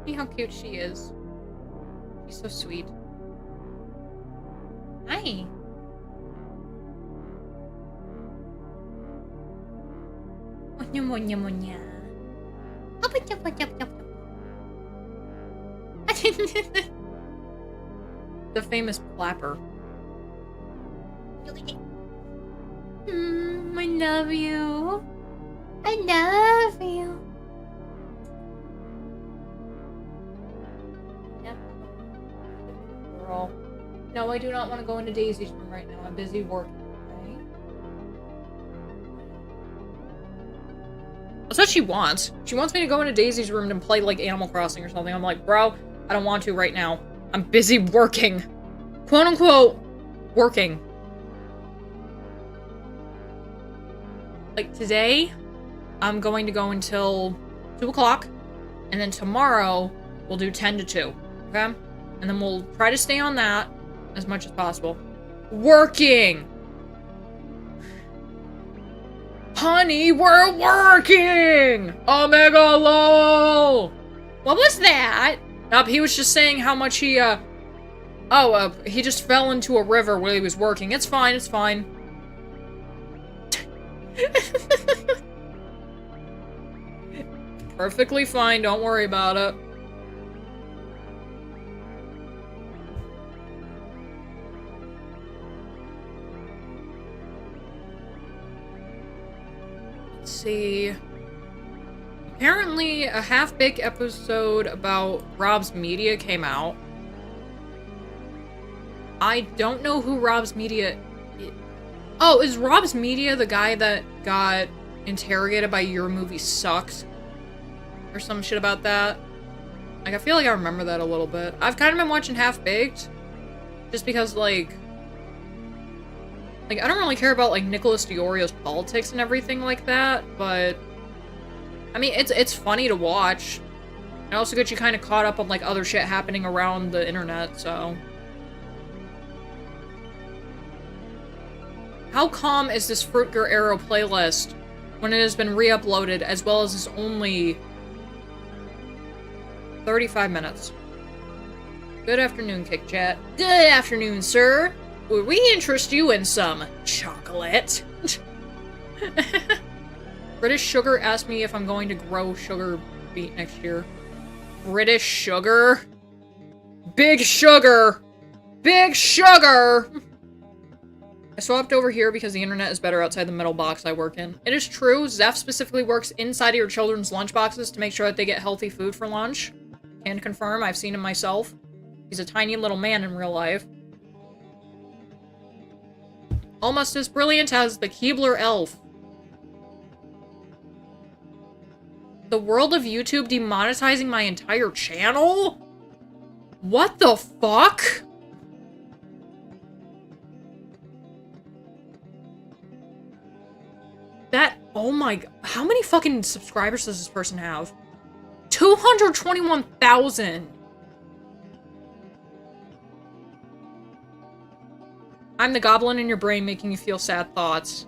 See how cute she is. She's so sweet. Hi. Monya monya monya. The famous clapper. I love you. I love you. Yep. Girl. No, I do not want to go into Daisy's room right now. I'm busy working. Okay? That's what she wants. She wants me to go into Daisy's room and play like Animal Crossing or something. I'm like, bro, I don't want to right now. I'm busy working. Quote unquote, working. Like today, I'm going to go until 2 o'clock. And then tomorrow, we'll do 10 to 2. Okay? And then we'll try to stay on that as much as possible. Working! Honey, we're working! Omega lol! What was that? He was just saying how much he, he just fell into a river while he was working. It's fine, it's fine. Perfectly fine, don't worry about it. Let's see. Apparently, a half-baked episode about Rob's Media came out. I don't know who Rob's Media is. Oh, is Rob's Media the guy that got interrogated by Your Movie Sucks? Or some shit about that? Like, I feel like I remember that a little bit. I've kind of been watching Half-Baked. Just because, like, I don't really care about, like, Nicholas Diorio's politics and everything like that, but I mean, it's funny to watch. It also gets you kind of caught up on, like, other shit happening around the internet, so. How calm is this Fruitger Arrow playlist when it has been re-uploaded, as well as it's only 35 minutes? Good afternoon, Kick Chat. Good afternoon, sir. Would we interest you in some chocolate? British Sugar asked me if I'm going to grow sugar beet next year. British Sugar? Big Sugar! Big Sugar! I swapped over here because the internet is better outside the metal box I work in. It is true, Zeph specifically works inside of your children's lunch boxes to make sure that they get healthy food for lunch. Can confirm, I've seen him myself. He's a tiny little man in real life. Almost as brilliant as the Keebler Elf. The world of YouTube demonetizing my entire channel? What the fuck? Oh my god, how many fucking subscribers does this person have? 221,000! I'm the goblin in your brain making you feel sad thoughts.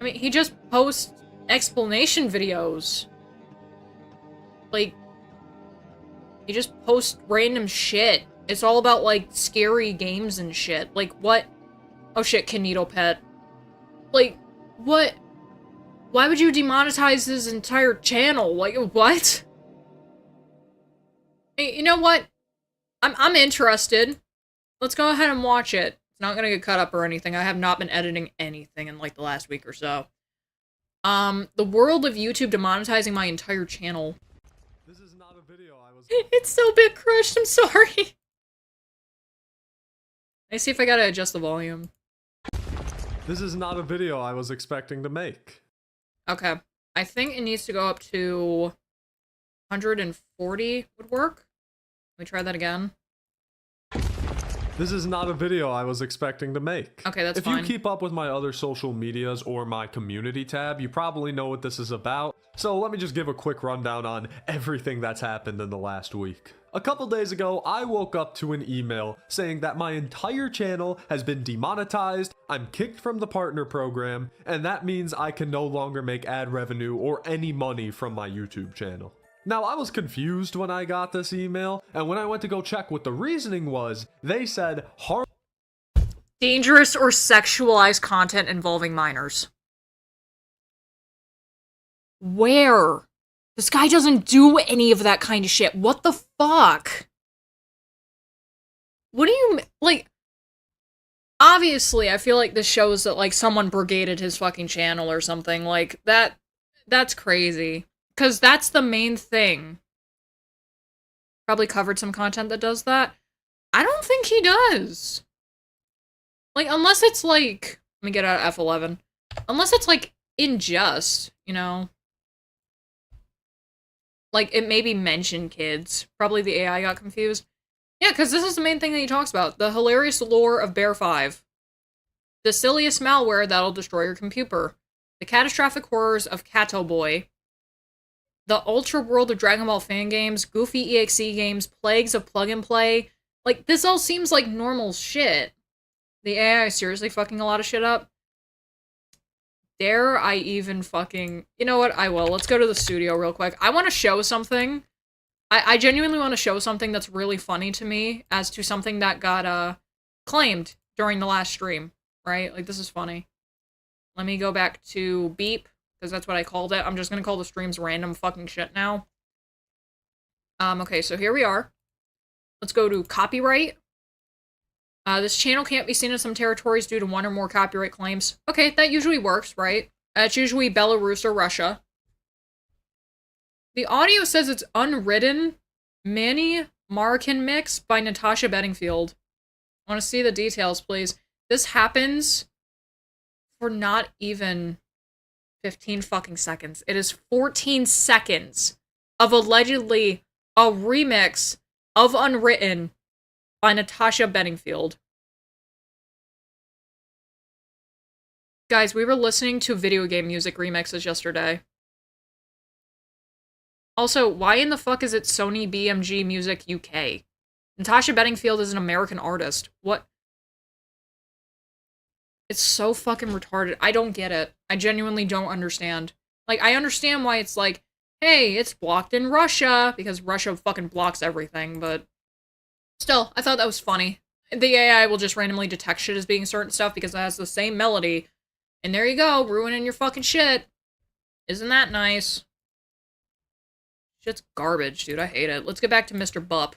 I mean, he just posts explanation videos. Like, he just posts random shit. It's all about, like, scary games and shit. Like, what? Oh shit, Kinito Pet. Like, what? Why would you demonetize his entire channel? Like, what? Hey, you know what? I'm interested. Let's go ahead and watch it. It's not gonna get cut up or anything. I have not been editing anything in, like, the last week or so. The world of YouTube demonetizing my entire channel. This is not a video I was... It's so bit crushed, I'm sorry. Let's see if I gotta adjust the volume. This is not a video I was expecting to make. Okay. I think it needs to go up to 140 would work. Let me try that again. This is not a video I was expecting to make. Okay, that's fine. If you keep up with my other social medias or my community tab, you probably know what this is about. So let me just give a quick rundown on everything that's happened in the last week. A couple days ago, I woke up to an email saying that my entire channel has been demonetized, I'm kicked from the partner program, and that means I can no longer make ad revenue or any money from my YouTube channel. Now, I was confused when I got this email, and when I went to go check what the reasoning was, they said dangerous or sexualized content involving minors. Where? This guy doesn't do any of that kind of shit. What the fuck? What do you, like, obviously, I feel like this shows that, like, someone brigaded his fucking channel or something. Like, that's crazy. Because that's the main thing. Probably covered some content that does that. I don't think he does. Like, unless it's, like, let me get out of F11. Unless it's, like, unjust, you know? Like, it maybe mentioned kids. Probably the AI got confused. Yeah, because this is the main thing that he talks about. The hilarious lore of Bear 5. The silliest malware that'll destroy your computer. The catastrophic horrors of Kato Boy. The ultra world of Dragon Ball fan games. Goofy EXE games. Plagues of plug and play. Like, this all seems like normal shit. The AI is seriously fucking a lot of shit up. Dare I even fucking... You know what? I will. Let's go to the studio real quick. I want to show something. I genuinely want to show something that's really funny to me as to something that got, claimed during the last stream, right? Like, this is funny. Let me go back to Beep, because that's what I called it. I'm just gonna call the streams random fucking shit now. Okay, so here we are. Let's go to copyright. This channel can't be seen in some territories due to one or more copyright claims. Okay, that usually works, right? It's usually Belarus or Russia. The audio says it's unwritten. Manny Markin mix by Natasha Bedingfield. I want to see the details, please. This happens for not even 15 fucking seconds. It is 14 seconds of allegedly a remix of Unwritten by Natasha Bedingfield. Guys, we were listening to video game music remixes yesterday. Also, why in the fuck is it Sony BMG Music UK? Natasha Bedingfield is an American artist. What? It's so fucking retarded. I don't get it. I genuinely don't understand. Like, I understand why it's like, hey, it's blocked in Russia, because Russia fucking blocks everything, but... Still, I thought that was funny. The AI will just randomly detect shit as being certain stuff because it has the same melody. And there you go, ruining your fucking shit. Isn't that nice? Shit's garbage, dude. I hate it. Let's get back to Mr. Bupp.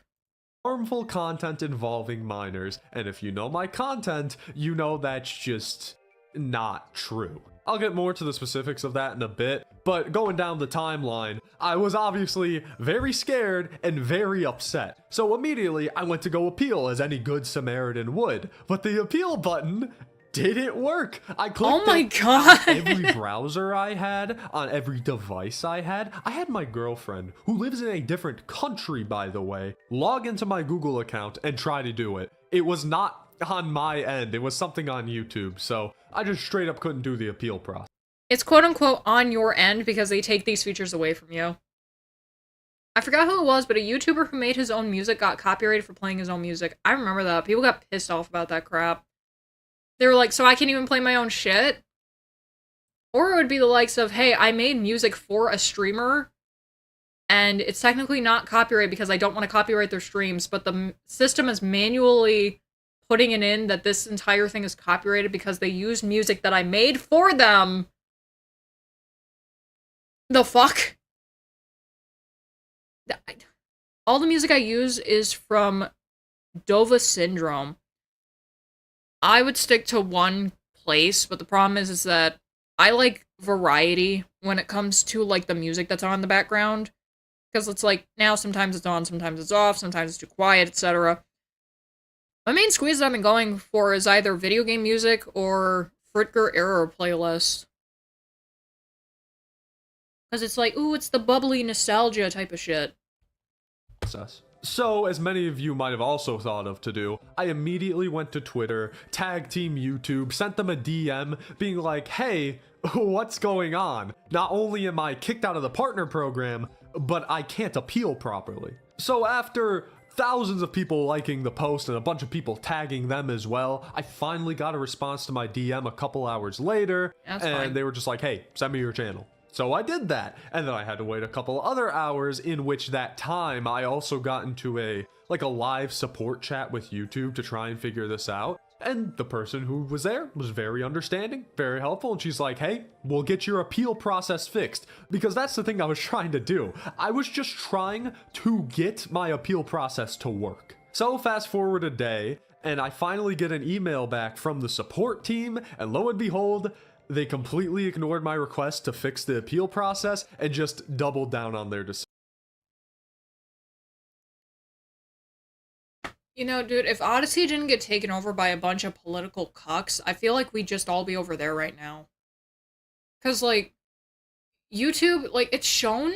harmful content involving minors, and if you know my content, you know that's just not true. I'll get more to the specifics of that in a bit, but going down the timeline, I was obviously very scared and very upset. So immediately I went to go appeal as any good Samaritan would, but the appeal button didn't work. I clicked oh my god. on every browser I had, on every device I had. I had my girlfriend, who lives in a different country by the way, log into my Google account and try to do it. It was not on my end, it was something on YouTube, so I just straight up couldn't do the appeal process. It's quote-unquote on your end because they take these features away from you. I forgot who it was, but a YouTuber who made his own music got copyrighted for playing his own music. I remember that. People got pissed off about that crap. They were like, so I can't even play my own shit? Or it would be the likes of, hey, I made music for a streamer, and it's technically not copyright because I don't want to copyright their streams, but the system is manually putting it in that this entire thing is copyrighted because they used music that I made for them. The fuck? All the music I use is from Dova Syndrome. I would stick to one place, but the problem is that I like variety when it comes to, like, the music that's on in the background. Because it's like, now sometimes it's on, sometimes it's off, sometimes it's too quiet, etc. My main squeeze that I've been going for is either video game music or Fritger Error playlist. Because it's like, ooh, it's the bubbly nostalgia type of shit. So, as many of you might have also thought of to do, I immediately went to Twitter, tag team YouTube, sent them a DM, being like, hey, what's going on? Not only am I kicked out of the partner program, but I can't appeal properly. So after thousands of people liking the post and a bunch of people tagging them as well, I finally got a response to my DM a couple hours later, and they were just like, hey, send me your channel. So I did that, and then I had to wait a couple other hours, in which that time I also got into a live support chat with YouTube to try and figure this out. And the person who was there was very understanding, very helpful, and she's like, hey, we'll get your appeal process fixed. Because that's the thing I was trying to do. I was just trying to get my appeal process to work. So fast forward a day, and I finally get an email back from the support team, and lo and behold, they completely ignored my request to fix the appeal process and just doubled down on their decision. You know, dude, if Odyssey didn't get taken over by a bunch of political cucks, I feel like we'd just all be over there right now. Because, like, YouTube, like, it's shown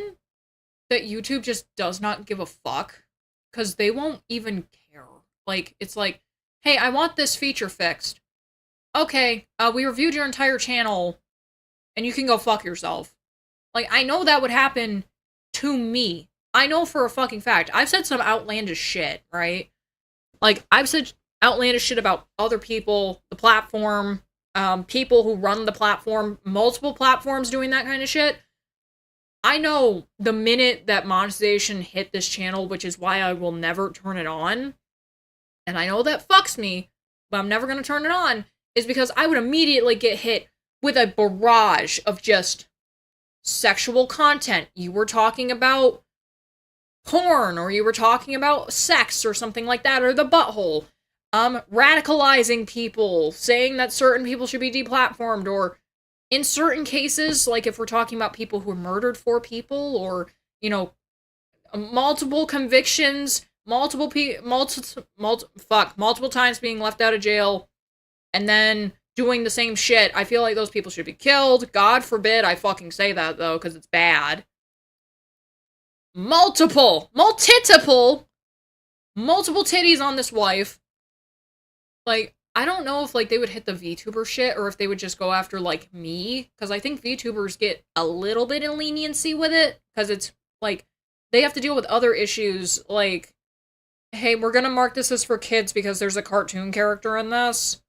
that YouTube just does not give a fuck. Because they won't even care. Like, it's like, hey, I want this feature fixed. Okay, we reviewed your entire channel, and you can go fuck yourself. Like, I know that would happen to me. I know for a fucking fact. I've said some outlandish shit, right? Like, I've said outlandish shit about other people, the platform, people who run the platform, multiple platforms doing that kind of shit. I know the minute that monetization hit this channel, which is why I will never turn it on, and I know that fucks me, but I'm never going to turn it on, is because I would immediately get hit with a barrage of just sexual content. You were talking about porn, or you were talking about sex or something like that, or the butthole. Radicalizing people, saying that certain people should be deplatformed, or in certain cases, like if we're talking about people who murdered 4 people, or, you know, multiple convictions, multiple times being left out of jail, and then doing the same shit, I feel like those people should be killed. God forbid I fucking say that, though, because it's bad. Multiple titties on this wife. Like, I don't know if, like, they would hit the VTuber shit, or if they would just go after, like, me, because I think VTubers get a little bit of leniency with it, because it's, like, they have to deal with other issues, like, hey, we're gonna mark this as for kids because there's a cartoon character in this.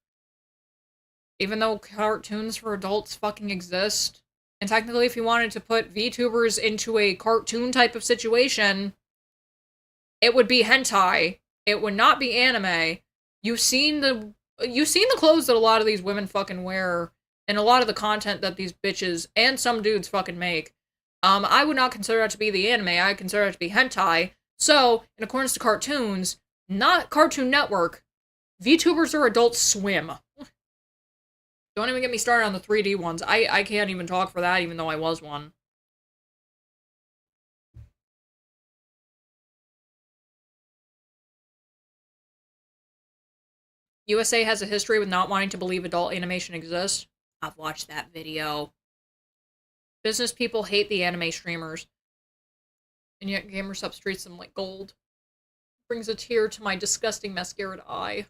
Even though cartoons for adults fucking exist. And technically, if you wanted to put VTubers into a cartoon type of situation, it would be hentai. It would not be anime. You've seen the clothes that a lot of these women fucking wear, and a lot of the content that these bitches and some dudes fucking make. I would not consider that to be the anime. I consider it to be hentai. So, in accordance to cartoons, not Cartoon Network, VTubers are Adult Swim. Don't even get me started on the 3D ones. I can't even talk for that, even though I was one. USA has a history with not wanting to believe adult animation exists. I've watched that video. Business people hate the anime streamers. And yet GamerSup treats them like gold. Brings a tear to my disgusting mascaraed eye.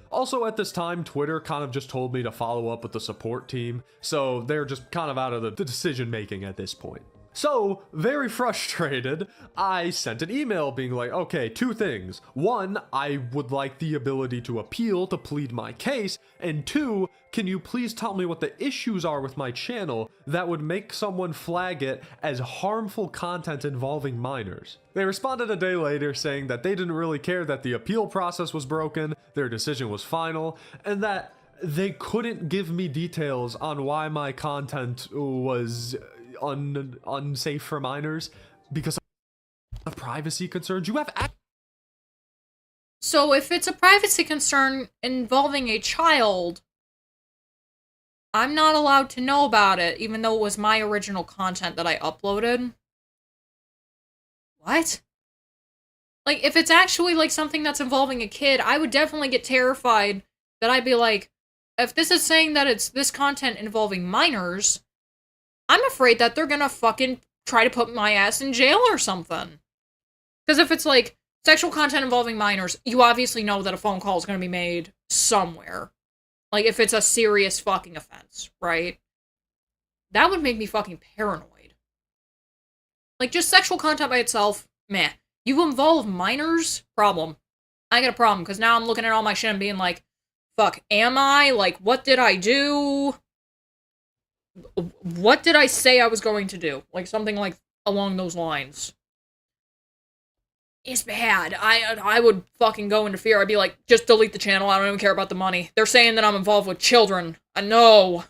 Also, at this time, Twitter kind of just told me to follow up with the support team, so they're just kind of out of the decision making at this point. So, very frustrated, I sent an email being like, okay, 2 things. 1, I would like the ability to appeal to plead my case, and 2, can you please tell me what the issues are with my channel that would make someone flag it as harmful content involving minors? They responded a day later saying that they didn't really care that the appeal process was broken, their decision was final, and that they couldn't give me details on why my content was unsafe for minors because of privacy concerns. You have So if it's a privacy concern involving a child, I'm not allowed to know about it, even though it was my original content that I uploaded. What? Like, if it's actually, like, something that's involving a kid, I would definitely get terrified that I'd be like, if this is saying that it's this content involving minors, I'm afraid that they're gonna fucking try to put my ass in jail or something. Because if it's, like, sexual content involving minors, you obviously know that a phone call is gonna be made somewhere. Like, if it's a serious fucking offense, right? That would make me fucking paranoid. Like, just sexual content by itself, meh. You involve minors? Problem. I got a problem, because now I'm looking at all my shit and being like, fuck, am I? Like, what did I do? What did I say I was going to do? Like, something like along those lines. It's bad. I would fucking go into fear. I'd be like, just delete the channel. I don't even care about the money. They're saying that I'm involved with children. I know.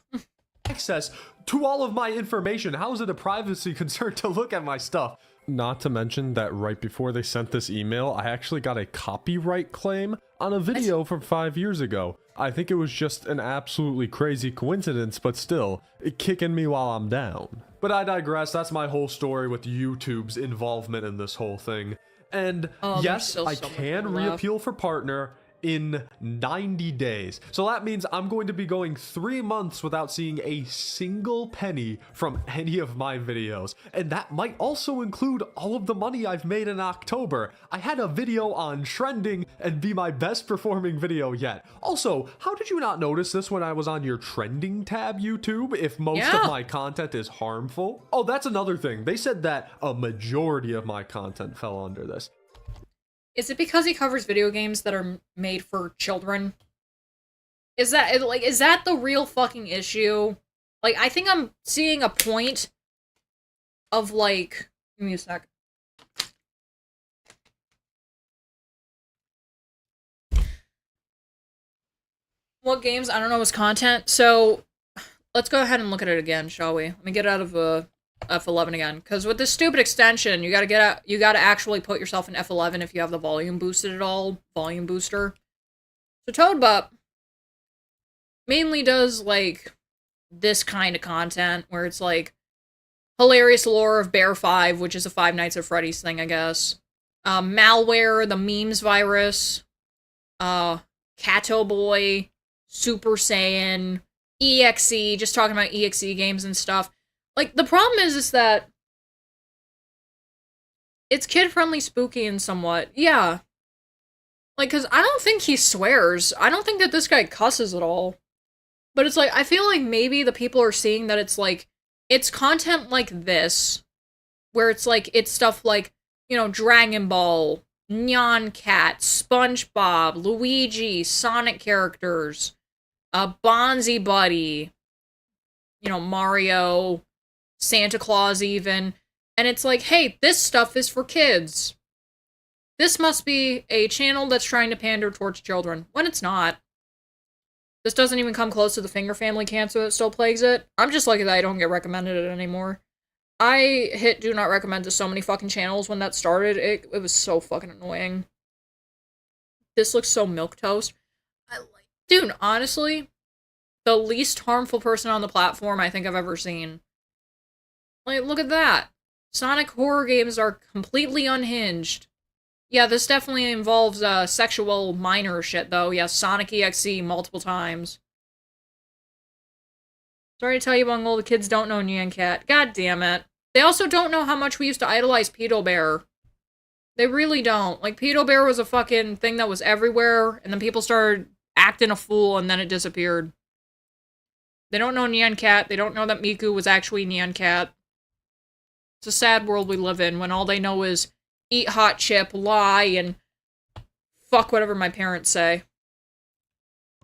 Access to all of my information. How is it a privacy concern to look at my stuff? Not to mention that right before they sent this email, I actually got a copyright claim on a video from 5 years ago. I think it was just an absolutely crazy coincidence, but still, it kicking me while I'm down. But I digress. That's my whole story with YouTube's involvement in this whole thing. And yes, I can reappeal for partner in 90 days. So that means I'm going to be going 3 months without seeing a single penny from any of my videos. And that might also include all of the money I've made in October. I had a video on trending and be my best performing video yet. Also, how did you not notice this when I was on your trending tab, YouTube, if most of my content is harmful? Oh, that's another thing. They said that a majority of my content fell under this. Is it because he covers video games that are made for children? Is that the real fucking issue? Like, I think I'm seeing a point of, like... Give me a sec. What games? I don't know his content. So, let's go ahead and look at it again, shall we? Let me get out of F11 again, because with this stupid extension, you gotta actually put yourself in F11 if you have the volume boosted at all, volume booster. So Toadbup mainly does, like, this kind of content, where it's, like, hilarious lore of Bear 5, which is a Five Nights at Freddy's thing, I guess. Malware, the memes virus, Cato Boy, Super Saiyan, EXE, just talking about EXE games and stuff. Like, the problem is that it's kid-friendly, spooky, and somewhat. Yeah. Like, because I don't think he swears. I don't think that this guy cusses at all. But it's like, I feel like maybe the people are seeing that it's like, it's content like this, where it's like, it's stuff like, you know, Dragon Ball, Nyan Cat, SpongeBob, Luigi, Sonic characters, Bonzi Buddy, you know, Mario, Santa Claus even, and it's like, hey, this stuff is for kids. This must be a channel that's trying to pander towards children, when it's not. This doesn't even come close to the Finger Family cancer that still plagues it. I'm just lucky that I don't get recommended it anymore. I hit do not recommend to so many fucking channels when that started. It was so fucking annoying. This looks so milquetoast. Dude, honestly, the least harmful person on the platform I think I've ever seen. Like, look at that. Sonic horror games are completely unhinged. Yeah, this definitely involves sexual minor shit, though. Yeah, Sonic EXE multiple times. Sorry to tell you, Bungle, the kids don't know Nyan Cat. God damn it. They also don't know how much we used to idolize Pedo Bear. They really don't. Like, Pedo Bear was a fucking thing that was everywhere, and then people started acting a fool, and then it disappeared. They don't know Nyan Cat. They don't know that Miku was actually Nyan Cat. It's a sad world we live in when all they know is eat hot chip, lie, and fuck whatever my parents say.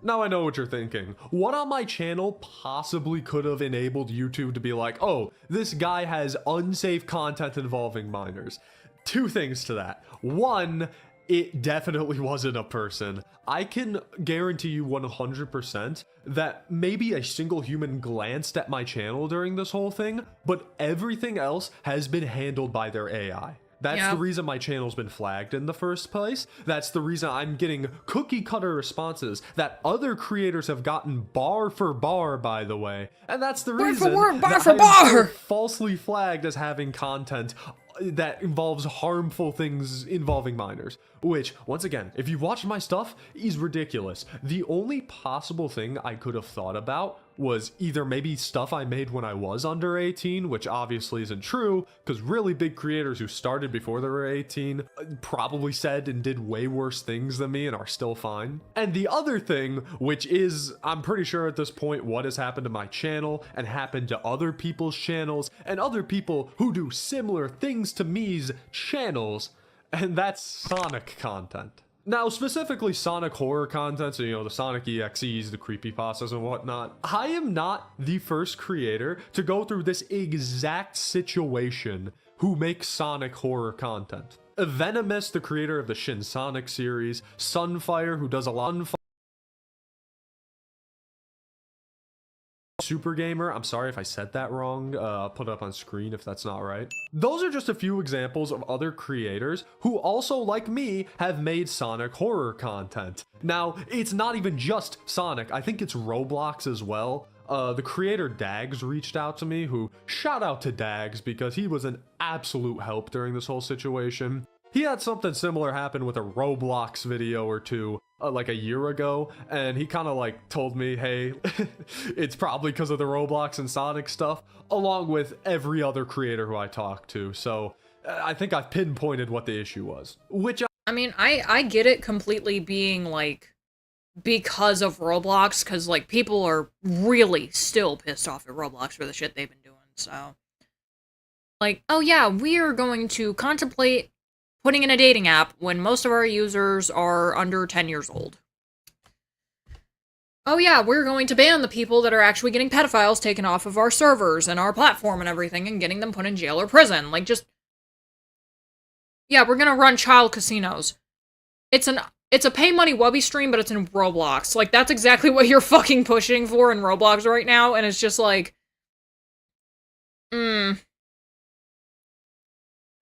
Now I know what you're thinking. What on my channel possibly could have enabled YouTube to be like, oh, this guy has unsafe content involving minors? Two things to that. One, it definitely wasn't a person. I can guarantee you 100% that maybe a single human glanced at my channel during this whole thing, but everything else has been handled by their AI. That's the reason my channel's been flagged in the first place. That's the reason I'm getting cookie cutter responses that other creators have gotten bar for bar, by the way. And that's the reason that I'm falsely flagged as having content that involves harmful things involving minors. Which, once again, if you've watched my stuff, is ridiculous. The only possible thing I could have thought about was either maybe stuff I made when I was under 18, which obviously isn't true, because really big creators who started before they were 18 probably said and did way worse things than me and are still fine. And the other thing, which is, I'm pretty sure at this point, what has happened to my channel and happened to other people's channels and other people who do similar things to me's channels, and that's Sonic content. Now, specifically Sonic horror content, so the Sonic EXEs, the creepypastas and whatnot, I am not the first creator to go through this exact situation who makes Sonic horror content. Venomous, the creator of the Shin Sonic series, Sunfire, who does a lot of Super Gamer, I'm sorry if I said that wrong, I'll put it up on screen if that's not right. Those are just a few examples of other creators who also, like me, have made Sonic horror content. Now, it's not even just Sonic, I think it's Roblox as well. The creator Dags reached out to me, who, shout out to Dags because he was an absolute help during this whole situation. He had something similar happen with a Roblox video or two, like a year ago, and he kind of like told me, hey, it's probably because of the Roblox and Sonic stuff, along with every other creator who I talked to. So I think I've pinpointed what the issue was, which I mean, I get it completely being like because of Roblox, because like people are really still pissed off at Roblox for the shit they've been doing. So like, oh yeah, we are going to contemplate putting in a dating app when most of our users are under 10 years old. Oh yeah, we're going to ban the people that are actually getting pedophiles taken off of our servers and our platform and everything and getting them put in jail or prison. Like, just... yeah, we're gonna run child casinos. It's a pay money wubby stream, but it's in Roblox. Like, that's exactly what you're fucking pushing for in Roblox right now, and it's just like...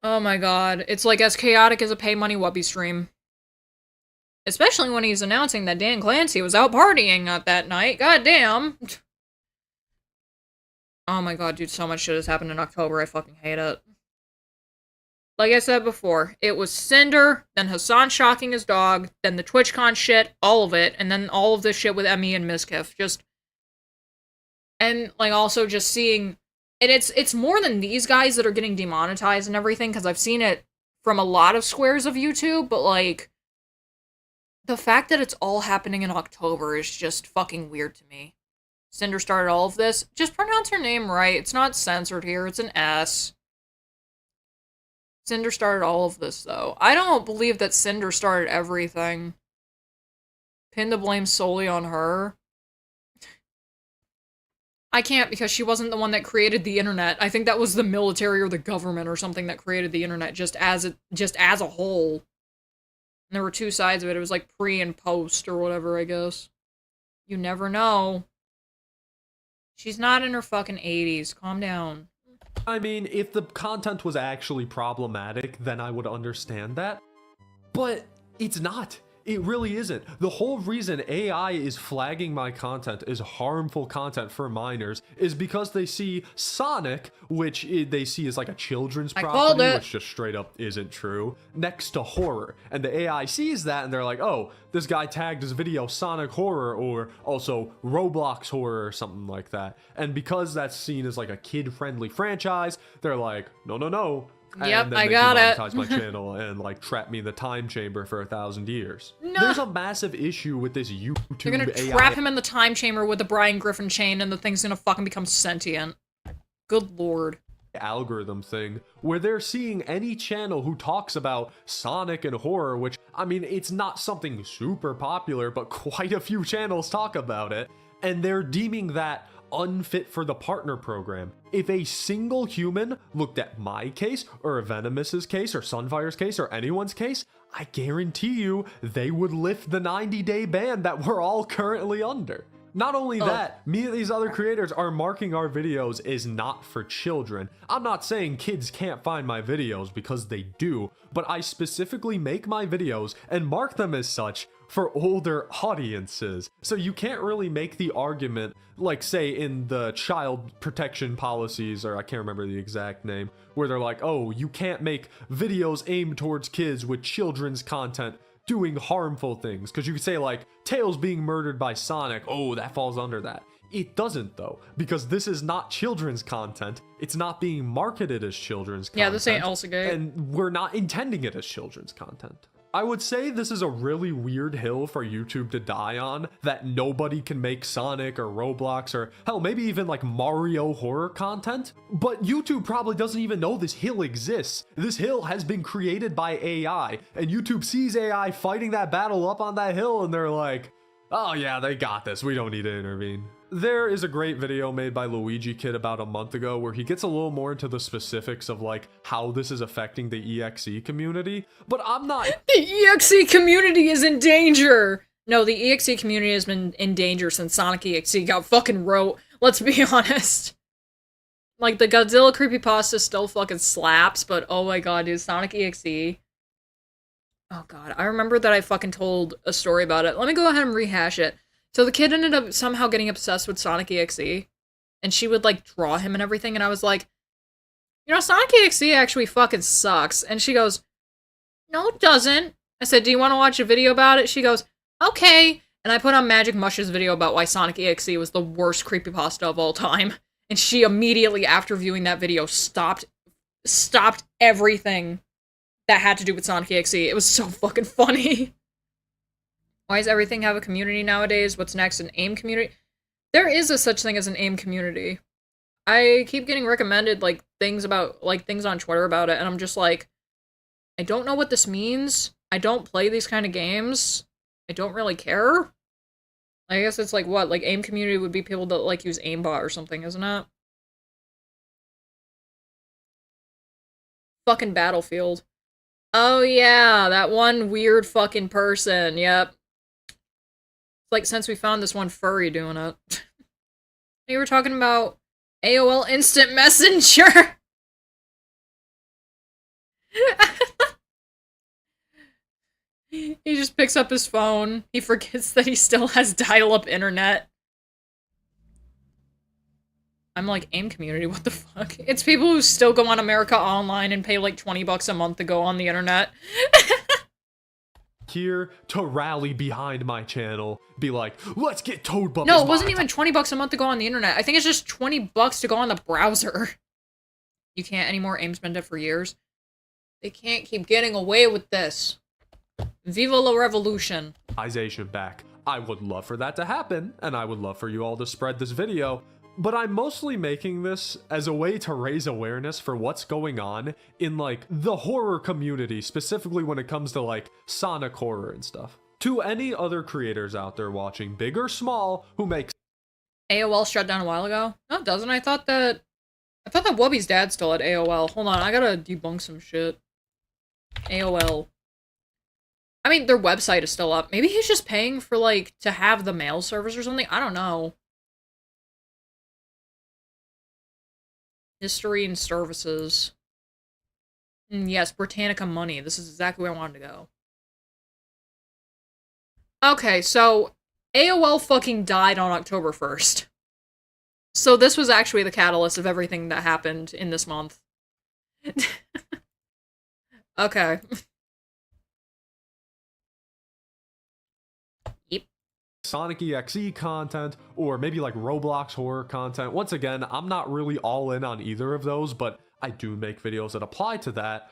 Oh my god, it's like as chaotic as a pay money wubby stream. Especially when he's announcing that Dan Clancy was out partying that night. God damn. Oh my god, dude, so much shit has happened in October, I fucking hate it. Like I said before, it was Cinder, then Hassan shocking his dog, then the TwitchCon shit, all of it, and then all of this shit with Emmy and Mizkif. Just... and, like, also just seeing... and it's more than these guys that are getting demonetized and everything, because I've seen it from a lot of squares of YouTube, but, like, the fact that it's all happening in October is just fucking weird to me. Cinder started all of this. Just pronounce her name right. It's not censored here. It's an S. Cinder started all of this, though. I don't believe that Cinder started everything. Pin the blame solely on her. I can't, because she wasn't the one that created the internet. I think that was the military or the government or something that created the internet just as a whole. And there were two sides of it. It was like pre and post or whatever, I guess. You never know. She's not in her fucking 80s. Calm down. I mean, if the content was actually problematic, then I would understand that. But it's not. It really isn't. The whole reason AI is flagging my content as harmful content for minors is because they see Sonic, which they see as like a children's property, which just straight up isn't true, next to horror. And the AI sees that and they're like, oh, this guy tagged his video Sonic horror or also Roblox horror or something like that. And because that's seen as like a kid-friendly franchise, they're like, no, no, no. Yep, and then I they got it. demonetize my channel and like trap me in the time chamber for 1,000 years. No. There's a massive issue with this YouTube You're gonna AI trap him in the time chamber with the Brian Griffin chain and the thing's gonna fucking become sentient. Good lord. algorithm thing where they're seeing any channel who talks about Sonic and horror, which, I mean, it's not something super popular, but quite a few channels talk about it, and they're deeming that unfit for the partner program. If a single human looked at my case, or Venomous's case, or Sunfire's case, or anyone's case, I guarantee you they would lift the 90-day ban that we're all currently under. Not only that, me and these other creators are marking our videos as not for children. I'm not saying kids can't find my videos, because they do, but I specifically make my videos and mark them as such for older audiences. So you can't really make the argument, like say in the child protection policies, or I can't remember the exact name, where they're like, oh, you can't make videos aimed towards kids with children's content doing harmful things, because you could say like Tails being murdered by Sonic, oh, that falls under that. It doesn't though, because this is not children's content. It's not being marketed as children's content. Yeah, this ain't Elsa Gate. And we're not intending it as children's content. I would say this is a really weird hill for YouTube to die on, that nobody can make Sonic or Roblox or hell, maybe even like Mario horror content. But YouTube probably doesn't even know this hill exists. This hill has been created by AI, and YouTube sees AI fighting that battle up on that hill and they're like, oh yeah, they got this, we don't need to intervene. There is a great video made by Luigi Kid about a month ago where he gets a little more into the specifics of like how this is affecting the EXE community, but I'm not- The EXE community is in danger! No, the EXE community has been in danger since Sonic EXE got fucking wrote, let's be honest. Like, the Godzilla creepypasta still fucking slaps, but oh my god, dude, Sonic EXE. Oh god, I remember that I fucking told a story about it. Let me go ahead and rehash it. So the kid ended up somehow getting obsessed with Sonic EXE, and she would, like, draw him and everything, and I was like, you know, Sonic EXE actually fucking sucks. And she goes, no, it doesn't. I said, do you want to watch a video about it? She goes, okay. And I put on Magic Mush's video about why Sonic EXE was the worst creepypasta of all time. And she immediately, after viewing that video, stopped everything that had to do with Sonic EXE. It was so fucking funny. Why does everything have a community nowadays? What's next? An AIM community? There is a such thing as an AIM community. I keep getting recommended, like, things on Twitter about it, and I'm just like, I don't know what this means. I don't play these kind of games. I don't really care. I guess it's like, what? Like, AIM community would be people that, like, use aimbot or something, isn't it? Fucking Battlefield. Oh yeah, that one weird fucking person, yep. Like, since we found this one furry doing it. You were talking about AOL Instant Messenger! He just picks up his phone. He forgets that he still has dial-up internet. I'm like, AIM community, what the fuck? It's people who still go on America Online and pay like $20 a month to go on the internet. Here to rally behind my channel, be like, let's get Toad Bubbles. No, it wasn't even $20 a month to go on the internet. I think it's just $20 to go on the browser. You can't anymore. AIM's been dead for years. They can't keep getting away with this. Viva la revolution. Back. I would love for that to happen, and I would love for you all to spread this video. But I'm mostly making this as a way to raise awareness for what's going on in, like, the horror community, specifically when it comes to, like, Sonic horror and stuff. To any other creators out there watching, big or small, who make AOL shut down a while ago? No, it doesn't. I thought that Wubby's dad still had AOL. Hold on, I gotta debunk some shit. AOL. I mean, their website is still up. Maybe he's just paying for, like, to have the mail service or something? I don't know. History and services. Yes, Britannica money. This is exactly where I wanted to go. Okay, so AOL fucking died on October 1st. So this was actually the catalyst of everything that happened in this month. Okay. Sonic EXE content, or maybe like Roblox horror content. Once again, I'm not really all in on either of those, but I do make videos that apply to that.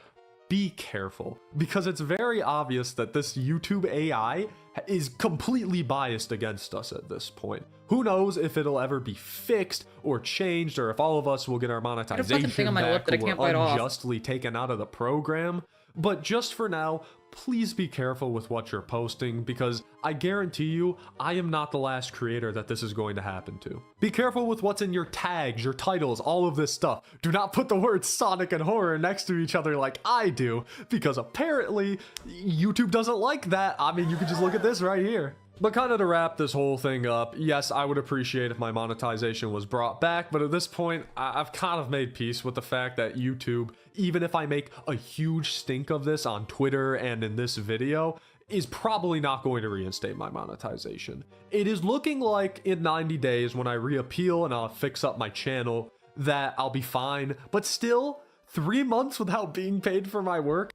Be careful, because it's very obvious that this YouTube AI is completely biased against us at this point. Who knows if it'll ever be fixed or changed, or if all of us will get our monetization back or unjustly taken out of the program. But just for now, please be careful with what you're posting, because I guarantee you, I am not the last creator that this is going to happen to. Be careful with what's in your tags, your titles, all of this stuff. Do not put the words Sonic and horror next to each other like I do, because apparently YouTube doesn't like that. I mean, you can just look at this right here. But kind of to wrap this whole thing up, yes, I would appreciate if my monetization was brought back, but at this point, I've kind of made peace with the fact that YouTube, even if I make a huge stink of this on Twitter and in this video, is probably not going to reinstate my monetization. It is looking like in 90 days when I reappeal and I'll fix up my channel that I'll be fine, but still, 3 months without being paid for my work?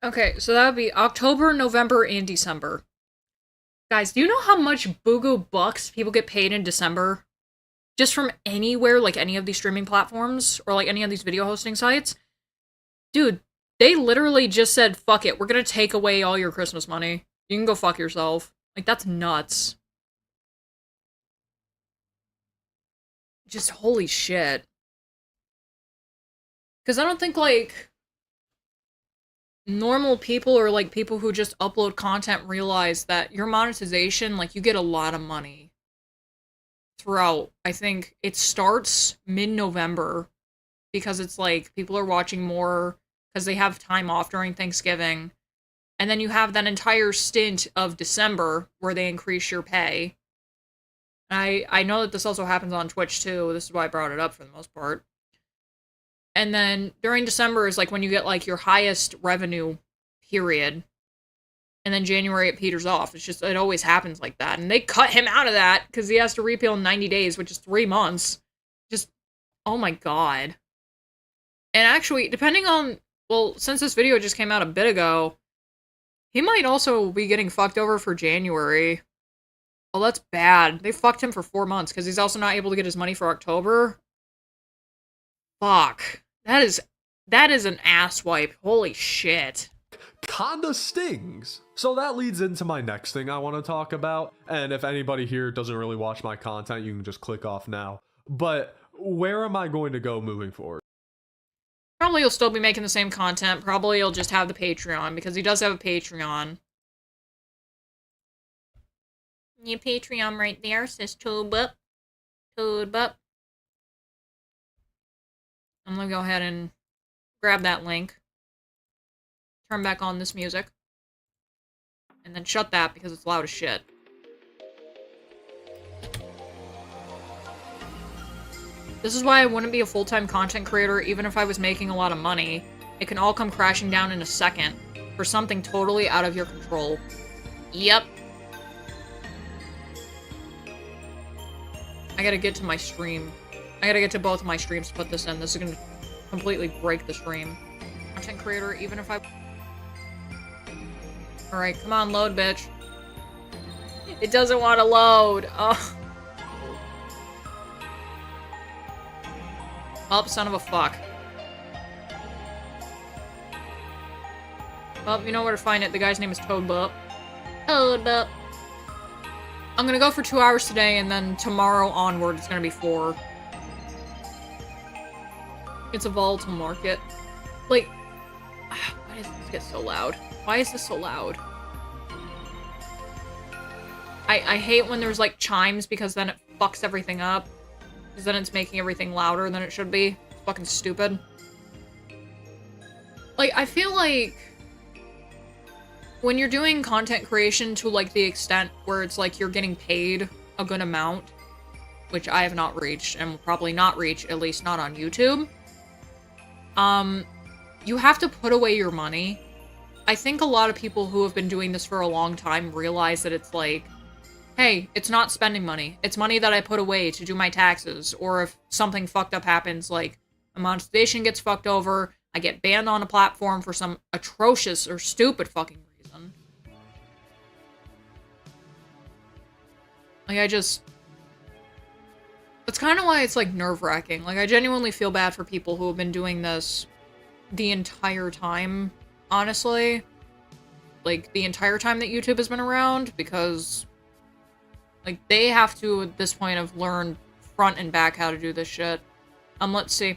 Okay, so that would be October, November, and December. Guys, do you know how much Boogo bucks people get paid in December? just from anywhere, like any of these streaming platforms or like any of these video hosting sites, dude, they literally just said, fuck it, we're gonna take away all your Christmas money. You can go fuck yourself. Like, that's nuts. Just holy shit. Because I don't think, like, normal people or, like, people who just upload content realize that your monetization, like, you get a lot of money throughout. I think it starts mid-November because it's, like, people are watching more because they have time off during Thanksgiving. And then you have that entire stint of December where they increase your pay. I know that this also happens on Twitch too. This is why I brought it up for the most part. And then during December is like when you get like your highest revenue period. And then January it peters off. It's just, it always happens like that. And they cut him out of that because he has to repeal in 90 days, which is 3 months. Just, oh my god. And actually, depending on, well, since this video just came out a bit ago, he might also be getting fucked over for January. Oh, that's bad. They fucked him for 4 months because he's also not able to get his money for October. Fuck. That is an ass wipe. Holy shit. Kinda stings. So that leads into my next thing I want to talk about. And if anybody here doesn't really watch my content, you can just click off now. But where am I going to go moving forward? Probably you'll still be making the same content. Probably you'll just have the Patreon, because he does have a Patreon. Your Patreon right there says Toadbup. Toadbup. I'm gonna go ahead and grab that link. Turn back on this music. And then shut that because it's loud as shit. This is why I wouldn't be a full-time content creator even if I was making a lot of money. It can all come crashing down in a second for something totally out of your control. Yep. I gotta get to my stream. I gotta get to both of my streams to put this in. This is gonna completely break the stream. Content creator, even if I... Alright, come on, load, bitch. It doesn't want to load. Oh. Oh, son of a fuck. Well, you know where to find it. The guy's name is Toadbup. Toadbup. I'm gonna go for 2 hours today, and then tomorrow onward, it's gonna be 4. It's a volatile market. Like, why does this get so loud? Why is this so loud? I hate when there's, like, chimes, because then it fucks everything up. Because then it's making everything louder than it should be. It's fucking stupid. Like, I feel like when you're doing content creation to, like, the extent where it's like you're getting paid a good amount, which I have not reached and will probably not reach, at least not on YouTube, you have to put away your money. I think a lot of people who have been doing this for a long time realize that it's like, hey, it's not spending money. It's money that I put away to do my taxes. Or if something fucked up happens, like a monetization gets fucked over, I get banned on a platform for some atrocious or stupid fucking reason. Like, it's kind of why it's, like, nerve-wracking. Like, I genuinely feel bad for people who have been doing this the entire time, honestly. Like, the entire time that YouTube has been around, because, like, they have to, at this point, have learned front and back how to do this shit. Let's see.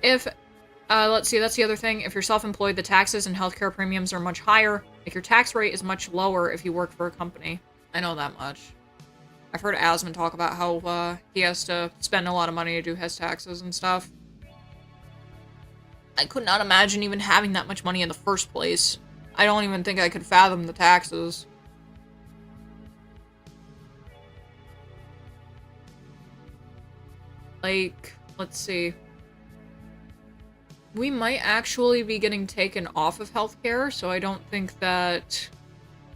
Let's see, that's the other thing. If you're self-employed, the taxes and healthcare premiums are much higher. Like, your tax rate is much lower if you work for a company. I know that much. I've heard Asman talk about how, he has to spend a lot of money to do his taxes and stuff. I could not imagine even having that much money in the first place. I don't even think I could fathom the taxes. Like, let's see. We might actually be getting taken off of healthcare, so I don't think that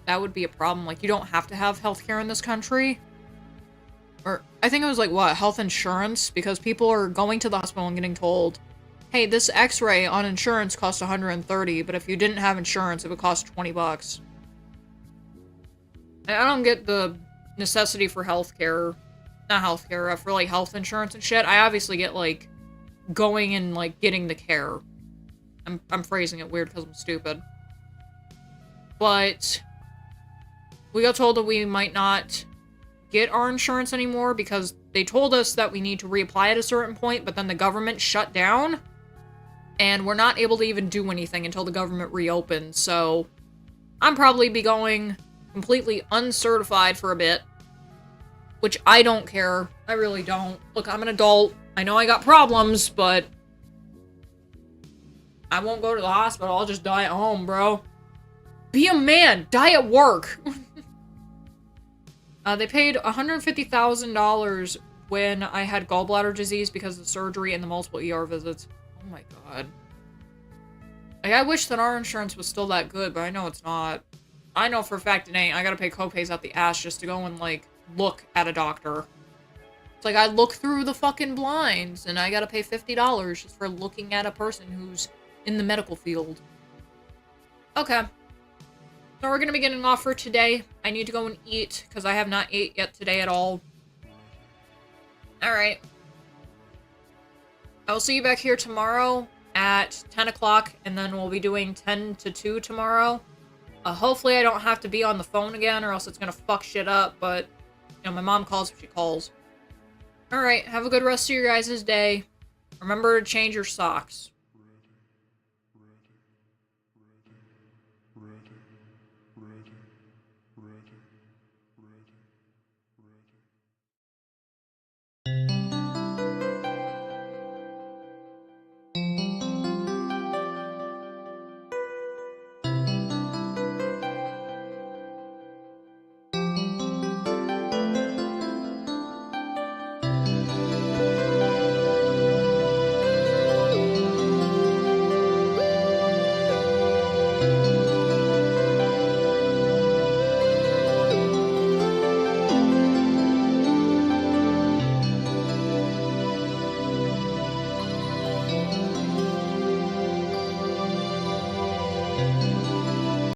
that would be a problem. Like, you don't have to have healthcare in this country. Or, I think it was like, what, health insurance? Because people are going to the hospital and getting told, hey, this x-ray on insurance costs $130, but if you didn't have insurance, it would cost $20. I don't get the necessity for healthcare not healthcare, for like health insurance and shit, I obviously get like going and like getting the care. I'm phrasing it weird because I'm stupid. But we got told that we might not get our insurance anymore because they told us that we need to reapply at a certain point, but then the government shut down and we're not able to even do anything until the government reopens. So I'm probably be going completely uncertified for a bit, which I don't care. I really don't. Look, I'm an adult. I know I got problems, but I won't go to the hospital. I'll just die at home, bro. Be a man. Die at work. They paid $150,000 when I had gallbladder disease because of the surgery and the multiple ER visits. Oh my god. Like, I wish that our insurance was still that good, but I know it's not. I know for a fact it ain't. I gotta pay copays out the ass just to go and, like, look at a doctor. It's like I look through the fucking blinds and I gotta pay $50 just for looking at a person who's in the medical field. Okay. So we're gonna be getting off for today. I need to go and eat because I have not ate yet today at all. Alright. I will see you back here tomorrow at 10 o'clock, and then we'll be doing 10 to 2 tomorrow. Hopefully I don't have to be on the phone again, or else it's gonna fuck shit up, but, you know, my mom calls if she calls. Alright, have a good rest of your guys' day. Remember to change your socks. Ready.